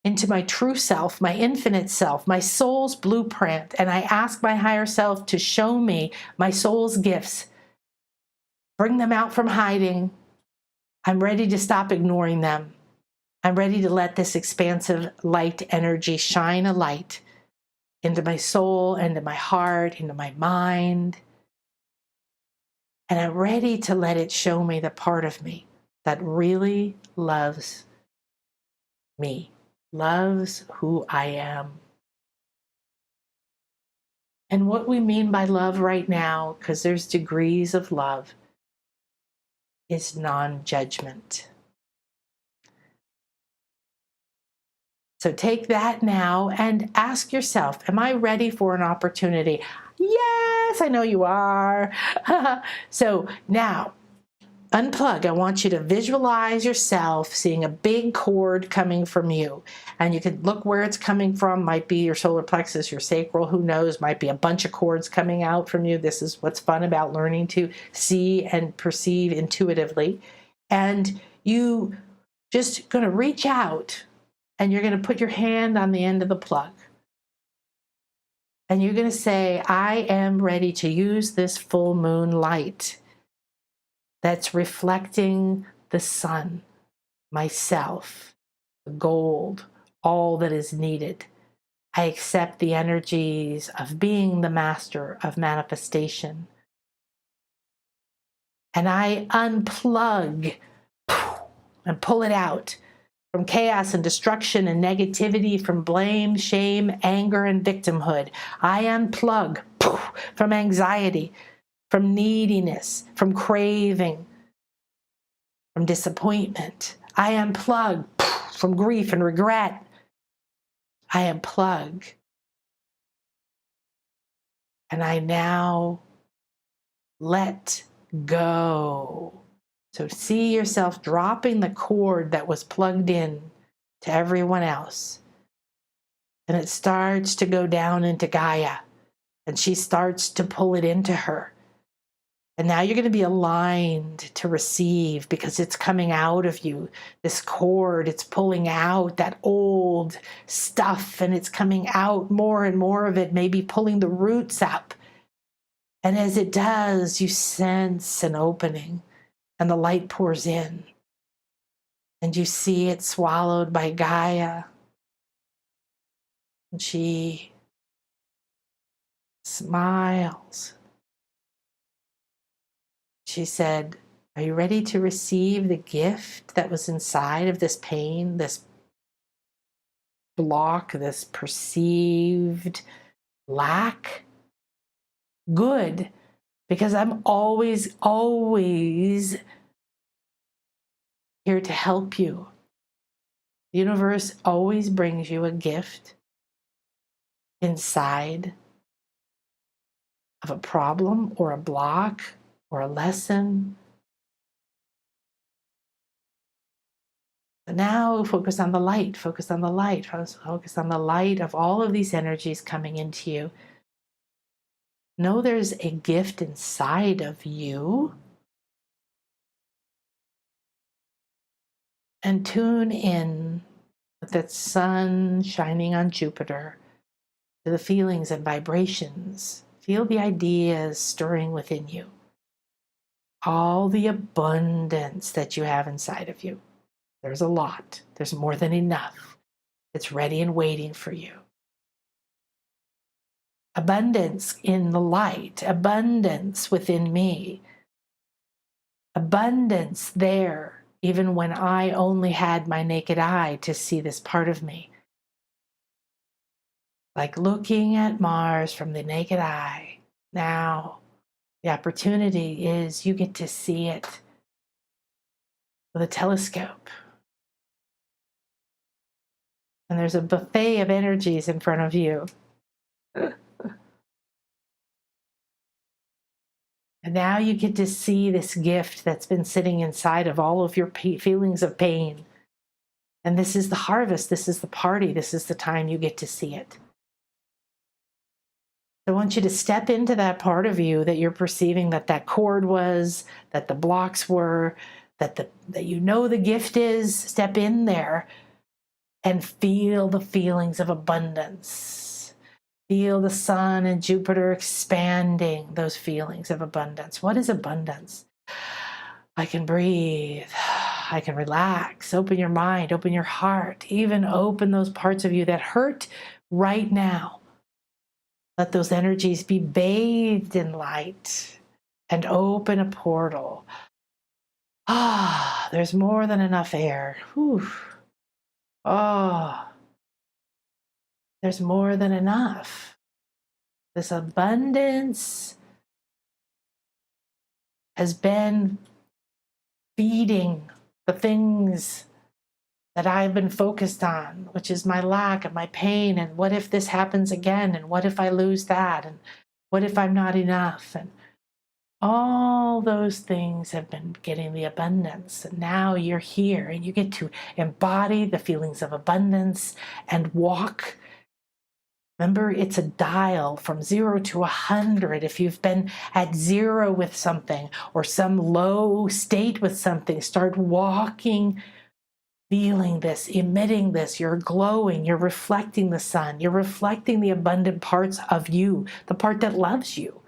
into my true self, my infinite self, my soul's blueprint. And I ask my higher self to show me my soul's gifts. Bring them out from hiding. I'm ready to stop ignoring them. I'm ready to let this expansive light energy shine a light into my soul, into my heart, into my mind. And I'm ready to let it show me the part of me that really loves me, loves who I am. And what we mean by love right now, because there's degrees of love, is non-judgment. So take that now and ask yourself, am I ready for an opportunity? Yes, I know you are. So now, unplug. I want you to visualize yourself seeing a big cord coming from you. And you can look where it's coming from. Might be your solar plexus, your sacral, who knows? Might be a bunch of cords coming out from you. This is what's fun about learning to see and perceive intuitively. And you just going to reach out, and you're going to put your hand on the end of the plug. And you're going to say, I am ready to use this full moon light that's reflecting the sun, myself, the gold, all that is needed. I accept the energies of being the master of manifestation. And I unplug and pull it out from chaos and destruction and negativity, from blame, shame, anger, and victimhood. I unplug from anxiety, from neediness, from craving, from disappointment. I unplug from grief and regret. I unplug. And I now let go. So see yourself dropping the cord that was plugged in to everyone else. And it starts to go down into Gaia. And she starts to pull it into her. And now you're going to be aligned to receive, because it's coming out of you. This cord, it's pulling out that old stuff, and it's coming out more and more of it, maybe pulling the roots up. And as it does, you sense an opening. And the light pours in. And you see it swallowed by Gaia. And she smiles. She said, are you ready to receive the gift that was inside of this pain, this block, this perceived lack? Good. Because I'm always here to help you. The universe always brings you a gift inside of a problem or a block or a lesson. But now focus on the light, focus on the light, focus on the light of all of these energies coming into you. Know there's a gift inside of you. And tune in with that sun shining on Jupiter to the feelings and vibrations. Feel the ideas stirring within you. All the abundance that you have inside of you. There's a lot. There's more than enough. It's ready and waiting for you. Abundance in the light, abundance within me, abundance there, even when I only had my naked eye to see this part of me. Like looking at Mars from the naked eye. Now, the opportunity is you get to see it with a telescope. And there's a buffet of energies in front of you. And now you get to see this gift that's been sitting inside of all of your feelings of pain. And this is the harvest. This is the party. This is the time you get to see it. I want you to step into that part of you that you're perceiving that cord was, that the blocks were, that you know the gift is. Step in there and feel the feelings of abundance. Feel the sun and Jupiter expanding those feelings of abundance. What is abundance? I can breathe. I can relax. Open your mind. Open your heart. Even open those parts of you that hurt right now. Let those energies be bathed in light and open a portal. There's more than enough air. Whew. There's more than enough. This abundance has been feeding the things that I've been focused on, which is my lack and my pain, and what if this happens again, and what if I lose that, and what if I'm not enough, and all those things have been getting the abundance. And now you're here and you get to embody the feelings of abundance and walk. Remember, it's a dial from 0 to 100. If you've been at 0 with something or some low state with something, start walking feeling this, emitting this, you're glowing, you're reflecting the sun, you're reflecting the abundant parts of you, the part that loves you.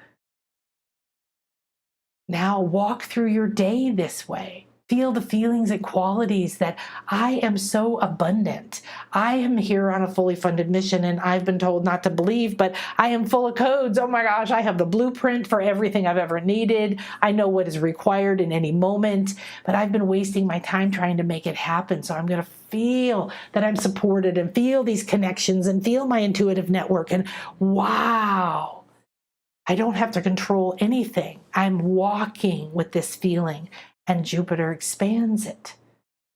Now walk through your day this way. Feel the feelings and qualities that I am so abundant. I am here on a fully funded mission, and I've been told not to believe, but I am full of codes. Oh my gosh, I have the blueprint for everything I've ever needed. I know what is required in any moment, but I've been wasting my time trying to make it happen. So I'm going to feel that I'm supported and feel these connections and feel my intuitive network. And wow, I don't have to control anything. I'm walking with this feeling, and Jupiter expands it.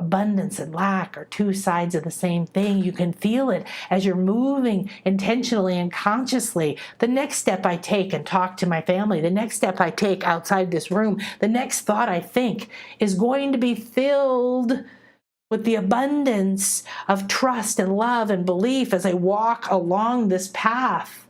Abundance and lack are two sides of the same thing. You can feel it as you're moving intentionally and consciously. The next step I take and talk to my family, the next step I take outside this room, the next thought I think is going to be filled with the abundance of trust and love and belief as I walk along this path.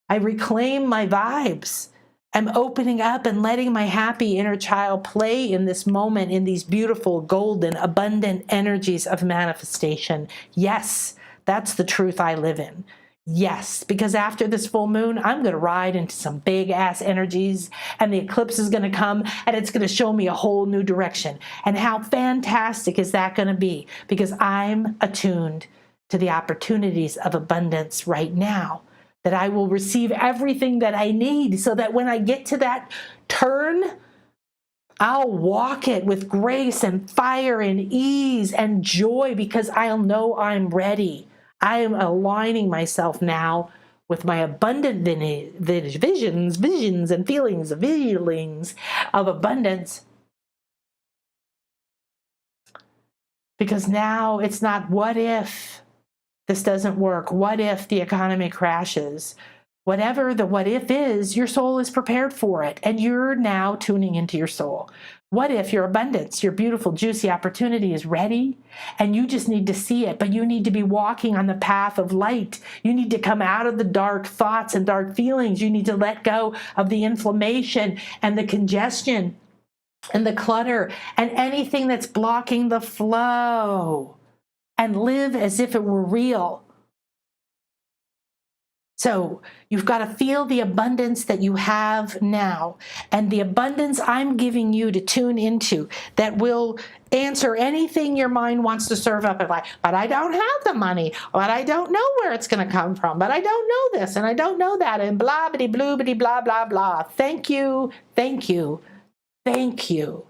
I reclaim my vibes. I'm opening up and letting my happy inner child play in this moment in these beautiful, golden, abundant energies of manifestation. Yes, that's the truth I live in. Yes, because after this full moon, I'm going to ride into some big ass energies, and the eclipse is going to come, and it's going to show me a whole new direction. And how fantastic is that going to be? Because I'm attuned to the opportunities of abundance right now, that I will receive everything that I need so that when I get to that turn, I'll walk it with grace and fire and ease and joy because I'll know I'm ready. I am aligning myself now with my abundant visions and feelings of abundance. Because now it's not what if this doesn't work? What if the economy crashes? Whatever the what if is, your soul is prepared for it, and you're now tuning into your soul. What if your abundance, your beautiful, juicy opportunity is ready, and you just need to see it, but you need to be walking on the path of light. You need to come out of the dark thoughts and dark feelings. You need to let go of the inflammation and the congestion and the clutter and anything that's blocking the flow, and live as if it were real. So you've got to feel the abundance that you have now, and the abundance I'm giving you to tune into that will answer anything your mind wants to serve up. Like, but I don't have the money, but I don't know where it's going to come from, but I don't know this and I don't know that, and blah, bitty, blue, bitty, blah, blah, blah. Thank you, thank you, thank you.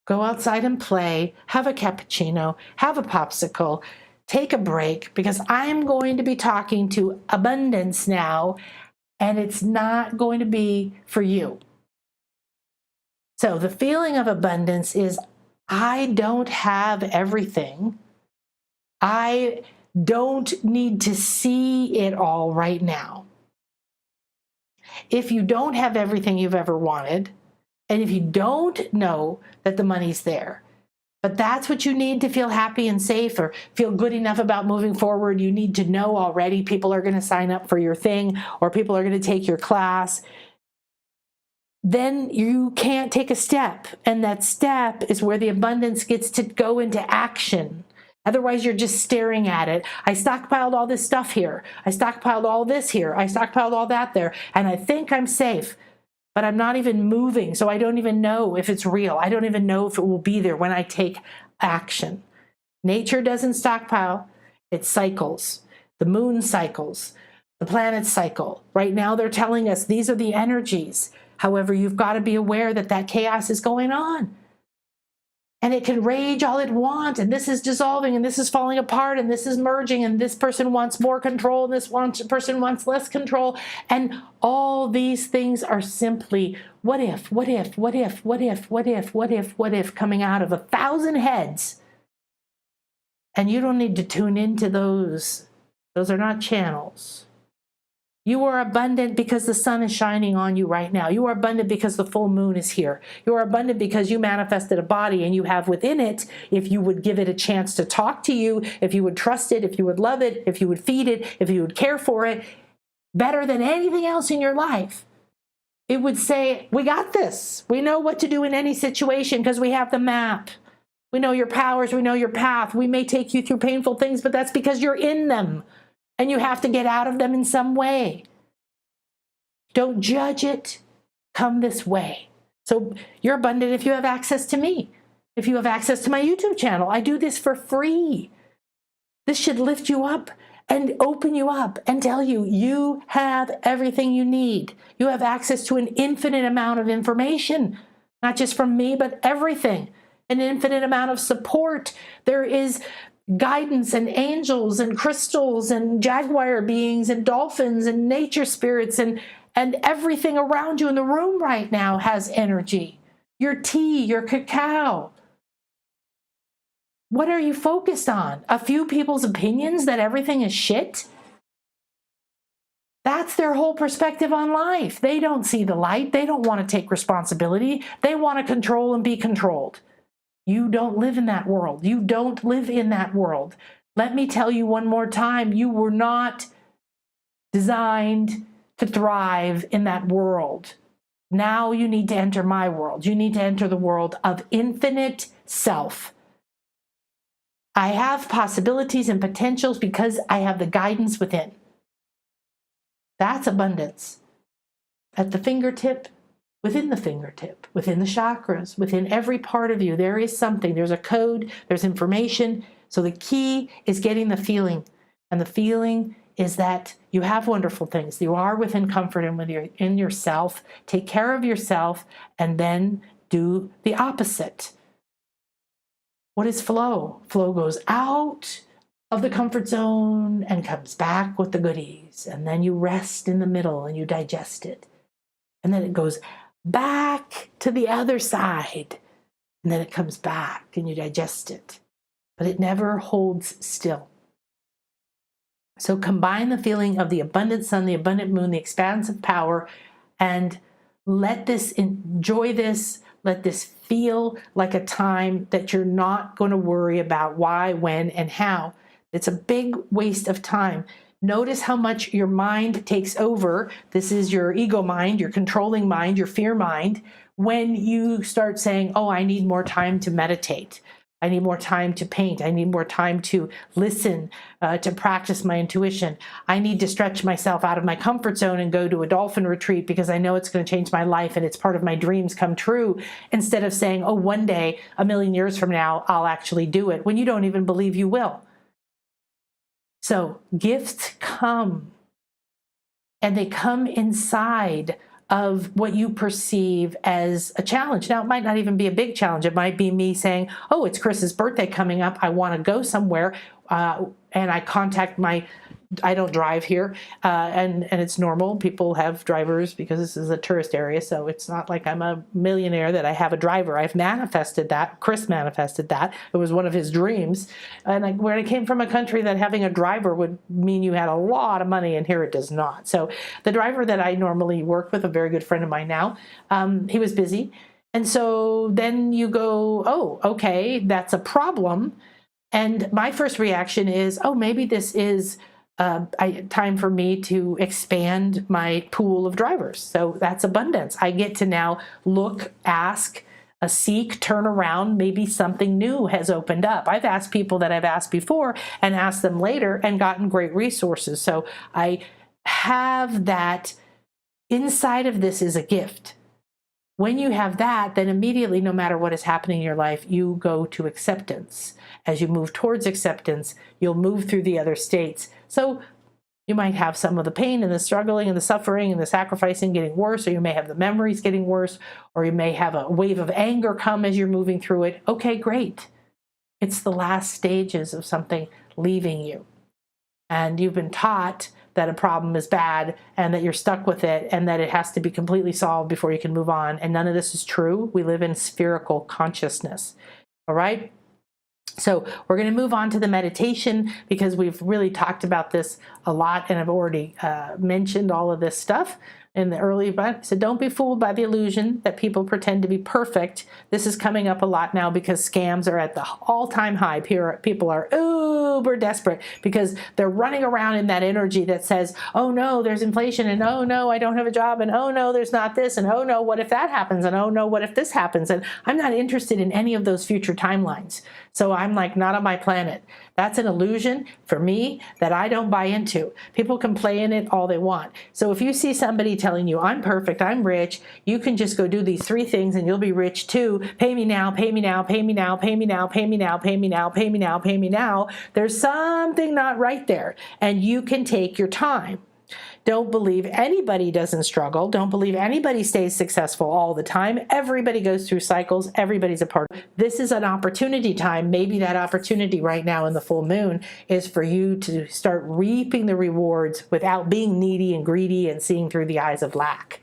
Go outside and play, have a cappuccino, have a popsicle, take a break, because I'm going to be talking to abundance now, and it's not going to be for you. So the feeling of abundance is, I don't have everything. I don't need to see it all right now. If you don't have everything you've ever wanted, and if you don't know that the money's there, but that's what you need to feel happy and safe or feel good enough about moving forward, you need to know already people are going to sign up for your thing or people are going to take your class, then you can't take a step. And that step is where the abundance gets to go into action. Otherwise, you're just staring at it. I stockpiled all this stuff here. I stockpiled all this here. I stockpiled all that there. And I think I'm safe. But I'm not even moving, so I don't even know if it's real. I don't even know if it will be there when I take action. Nature doesn't stockpile, it cycles. The moon cycles, the planets cycle. Right now they're telling us these are the energies. However, you've got to be aware that that chaos is going on. And it can rage all it wants, and this is dissolving, and this is falling apart, and this is merging, and this person wants more control, and this person wants less control. And all these things are simply what if, what if, what if, what if, what if, what if, what if, coming out of 1,000 heads. And you don't need to tune into those. Those are not channels. You are abundant because the sun is shining on you right now. You are abundant because the full moon is here. You are abundant because you manifested a body, and you have within it, if you would give it a chance to talk to you, if you would trust it, if you would love it, if you would feed it, if you would care for it, better than anything else in your life, it would say, we got this. We know what to do in any situation because we have the map. We know your powers. We know your path. We may take you through painful things, but that's because you're in them and you have to get out of them in some way. Don't judge it. Come this way. So you're abundant if you have access to me. If you have access to my YouTube channel, I do this for free. This should lift you up and open you up and tell you you have everything you need. You have access to an infinite amount of information, not just from me, but everything. An infinite amount of support. There is guidance and angels and crystals and jaguar beings and dolphins and nature spirits and everything around you in the room right now has energy. Your tea, your cacao. What are you focused on? A few people's opinions that everything is shit? That's their whole perspective on life. They don't see the light. They don't want to take responsibility. They want to control and be controlled. You don't live in that world. You don't live in that world. Let me tell you one more time, you were not designed to thrive in that world. Now you need to enter my world. You need to enter the world of infinite self. I have possibilities and potentials because I have the guidance within. That's abundance. At the fingertip, within the fingertip, within the chakras, within every part of you, there is something. There's a code, there's information. So the key is getting the feeling. And the feeling is that you have wonderful things. You are within comfort and in yourself. Take care of yourself and then do the opposite. What is flow? Flow goes out of the comfort zone and comes back with the goodies. And then you rest in the middle and you digest it. And then it goes back to the other side. And then it comes back and you digest it. But it never holds still. So combine the feeling of the abundant sun, the abundant moon, the expansive power, and enjoy this. Let this feel like a time that you're not going to worry about why, when, and how. It's a big waste of time. Notice how much your mind takes over. This is your ego mind, your controlling mind, your fear mind. When you start saying, oh, I need more time to meditate. I need more time to paint. I need more time to listen, to practice my intuition. I need to stretch myself out of my comfort zone and go to a dolphin retreat because I know it's going to change my life and it's part of my dreams come true. Instead of saying, oh, one day, a million years from now, I'll actually do it, when you don't even believe you will. So gifts come, and they come inside of what you perceive as a challenge. Now, it might not even be a big challenge. It might be me saying, oh, it's Chris's birthday coming up. I want to go somewhere. And I contact I don't drive here. And it's normal. People have drivers because this is a tourist area. So it's not like I'm a millionaire that I have a driver. I've manifested that. Chris manifested that. It was one of his dreams. And when I came from a country that having a driver would mean you had a lot of money, and here it does not. So the driver that I normally work with, a very good friend of mine now, he was busy. And so then you go, oh, okay, that's a problem. And my first reaction is, oh, maybe this is time for me to expand my pool of drivers. So that's abundance. I get to now look, ask, seek, turn around. Maybe something new has opened up. I've asked people that I've asked before and asked them later and gotten great resources. So I have that. Inside of this is a gift. When you have that, then immediately, no matter what is happening in your life, you go to acceptance. As you move towards acceptance, you'll move through the other states. So you might have some of the pain and the struggling and the suffering and the sacrificing getting worse, or you may have the memories getting worse, or you may have a wave of anger come as you're moving through it. Okay, great. It's the last stages of something leaving you. And you've been taught that a problem is bad and that you're stuck with it and that it has to be completely solved before you can move on. And none of this is true. We live in spherical consciousness. All right? So we're going to move on to the meditation because we've really talked about this a lot, and I've already mentioned all of this stuff in the early part. So don't be fooled by the illusion that people pretend to be perfect. This is coming up a lot now because scams are at the all-time high. People are, ooh, uber desperate because they're running around in that energy that says, oh no, there's inflation, and oh no, I don't have a job, and oh no, there's not this, and oh no, what if that happens, and oh no, what if this happens? And I'm not interested in any of those future timelines. So I'm like, not on my planet. That's an illusion for me that I don't buy into. People can play in it all they want. So if you see somebody telling you, I'm perfect, I'm rich, you can just go do these 3 things and you'll be rich too. Pay me now, pay me now, pay me now, pay me now, pay me now, pay me now, pay me now, pay me now. There's something not right there. And you can take your time. Don't believe anybody doesn't struggle. Don't believe anybody stays successful all the time. Everybody goes through cycles. Everybody's a part. This is an opportunity time. Maybe that opportunity right now in the full moon is for you to start reaping the rewards without being needy and greedy and seeing through the eyes of lack.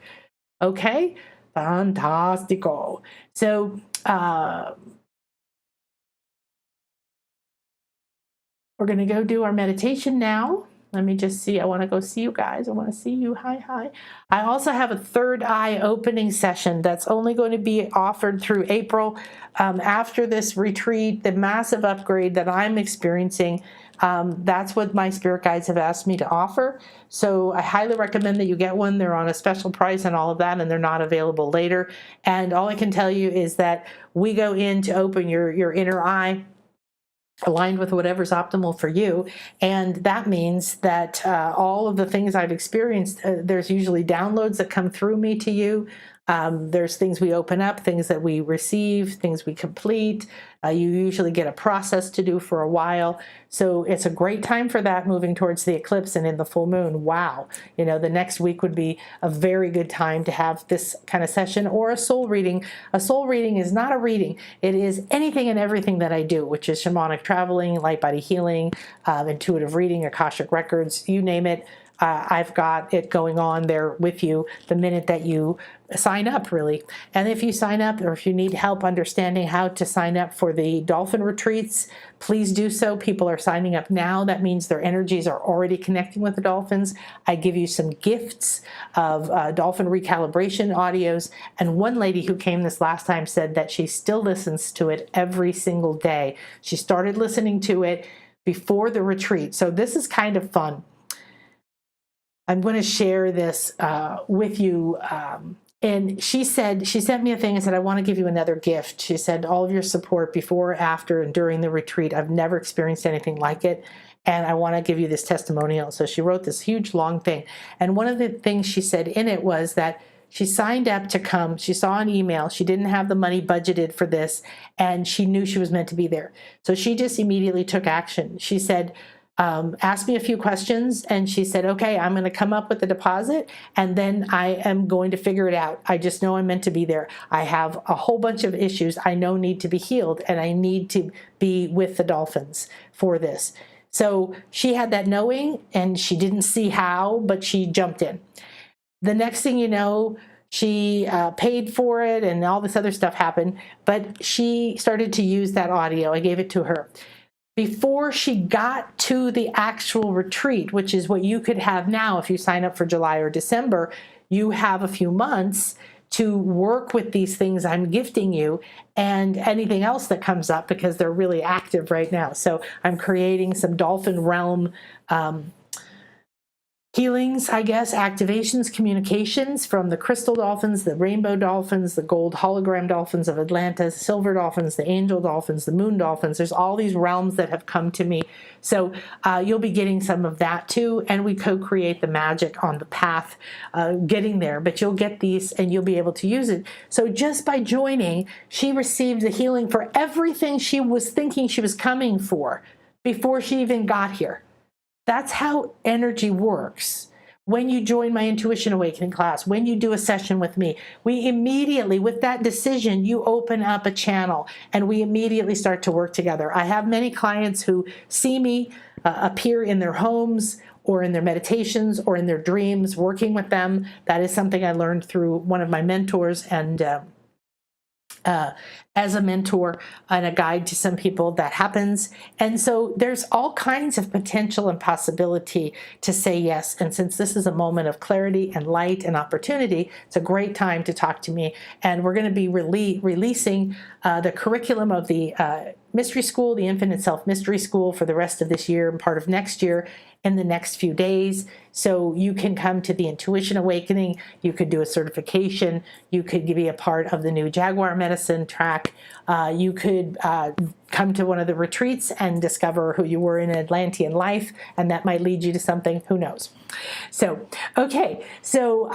Okay? Fantastico. So, we're going to go do our meditation now. Let me just see. I want to go see you guys. I want to see you. Hi, hi. I also have a third eye opening session that's only going to be offered through April. After this retreat, the massive upgrade that I'm experiencing, that's what my spirit guides have asked me to offer. So I highly recommend that you get one. They're on a special price and all of that, and they're not available later. And all I can tell you is that we go in to open your inner eye, aligned with whatever's optimal for you. And that means that all of the things I've experienced, there's usually downloads that come through me to you. There's things we open up, things that we receive, things we complete. You usually get a process to do for a while. So it's a great time for that, moving towards the eclipse and in the full moon. Wow. You know, the next week would be a very good time to have this kind of session, or a soul reading. A soul reading is not a reading. It is anything and everything that I do, which is shamanic traveling, light body healing, intuitive reading, Akashic records, you name it. I've got it going on there with you the minute that you sign up, really. And if you sign up, or if you need help understanding how to sign up for the dolphin retreats, please do so. People are signing up now. That means their energies are already connecting with the dolphins. I give you some gifts of dolphin recalibration audios. And one lady who came this last time said that she still listens to it every single day. She started listening to it before the retreat. So this is kind of fun. I'm going to share this with you. And she sent me a thing and said, I want to give you another gift. She said, all of your support before, after, and during the retreat, I've never experienced anything like it. And I want to give you this testimonial. So she wrote this huge, long thing. And one of the things she said in it was that she signed up to come. She saw an email. She didn't have the money budgeted for this, and she knew she was meant to be there. So she just immediately took action. She said, asked me a few questions, and she said, okay, I'm going to come up with the deposit, and then I am going to figure it out. I just know I'm meant to be there. I have a whole bunch of issues I know need to be healed, and I need to be with the dolphins for this. So she had that knowing, and she didn't see how, but she jumped in. The next thing you know, she paid for it, and all this other stuff happened, but she started to use that audio. I gave it to her. Before she got to the actual retreat, which is what you could have now if you sign up for July or December, you have a few months to work with these things I'm gifting you and anything else that comes up, because they're really active right now. So I'm creating some dolphin realm healings, I guess, activations, communications from the crystal dolphins, the rainbow dolphins, the gold hologram dolphins of Atlantis, silver dolphins, the angel dolphins, the moon dolphins. There's all these realms that have come to me. So you'll be getting some of that too. And we co-create the magic on the path getting there. But you'll get these and you'll be able to use it. So just by joining, she received the healing for everything she was thinking she was coming for before she even got here. That's how energy works. When you join my Intuition Awakening class, when you do a session with me, we immediately, with that decision, you open up a channel and we immediately start to work together. I have many clients who see me appear in their homes or in their meditations or in their dreams, working with them. That is something I learned through one of my mentors, and as a mentor and a guide to some people. That happens. And so there's all kinds of potential and possibility to say yes. And since this is a moment of clarity and light and opportunity, it's a great time to talk to me. And we're going to be releasing the curriculum of the Mystery School, the Infinite Self Mystery School, for the rest of this year and part of next year in the next few days. So you can come to the Intuition Awakening, you could do a certification, you could be a part of the new Jaguar Medicine track, you could come to one of the retreats and discover who you were in an Atlantean life, and that might lead you to something, who knows. So, okay, so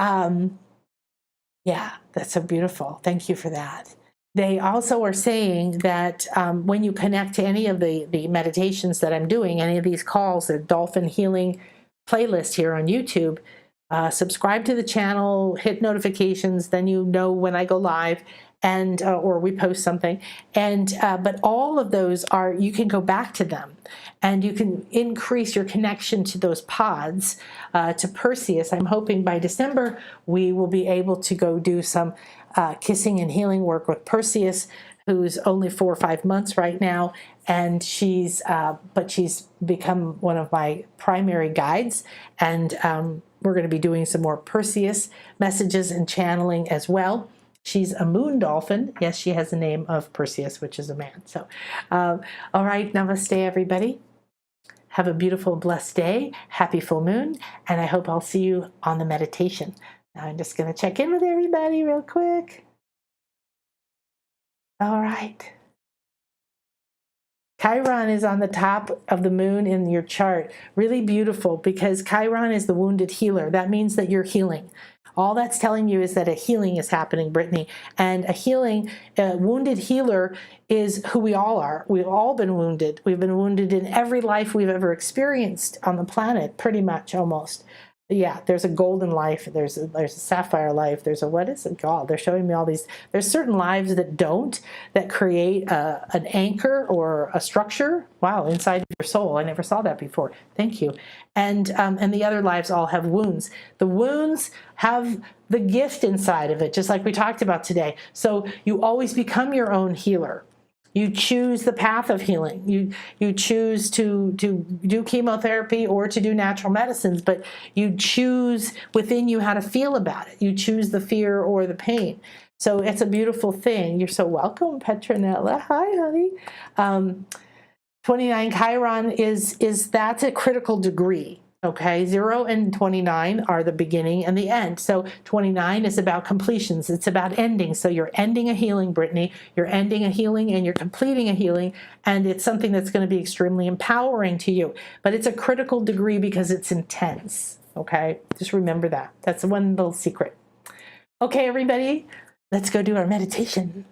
yeah, that's so beautiful. Thank you for that. They also are saying that when you connect to any of the meditations that I'm doing, any of these calls, the Dolphin Healing playlist here on YouTube, subscribe to the channel, hit notifications, then you know when I go live, and or we post something. And but all of those are, you can go back to them, and you can increase your connection to those pods, to Perseus. I'm hoping by December we will be able to go do some kissing and healing work with Perseus, who's only 4 or 5 months right now, and she's become one of my primary guides, and we're going to be doing some more Perseus messages and channeling as well. She's a moon dolphin. Yes, she has the name of Perseus, which is a man. So, all right, namaste, everybody. Have a beautiful, blessed day. Happy full moon, and I hope I'll see you on the meditation. Now I'm just going to check in with everybody real quick. All right. Chiron is on the top of the moon in your chart. Really beautiful, because Chiron is the wounded healer. That means that you're healing. All that's telling you is that a healing is happening, Brittany. And a wounded healer is who we all are. We've all been wounded. We've been wounded in every life we've ever experienced on the planet, pretty much, almost. Yeah, there's a golden life, there's a sapphire life, there's a, what is it called? They're showing me all these. There's certain lives that don't, that create an anchor or a structure, wow, inside your soul. I never saw that before. Thank you. And the other lives all have wounds. The wounds have the gift inside of it, just like we talked about today. So you always become your own healer. You choose the path of healing. You choose to do chemotherapy or to do natural medicines, but you choose within you how to feel about it. You choose the fear or the pain. So it's a beautiful thing. You're so welcome, Petronella. Hi, honey. 29 Chiron that's a critical degree. Okay, 0 and 29 are the beginning and the end. So 29 is about completions. It's about ending. So you're ending a healing, Brittany. You're ending a healing and you're completing a healing. And it's something that's going to be extremely empowering to you. But it's a critical degree because it's intense. Okay, just remember that. That's one little secret. Okay, everybody, let's go do our meditation.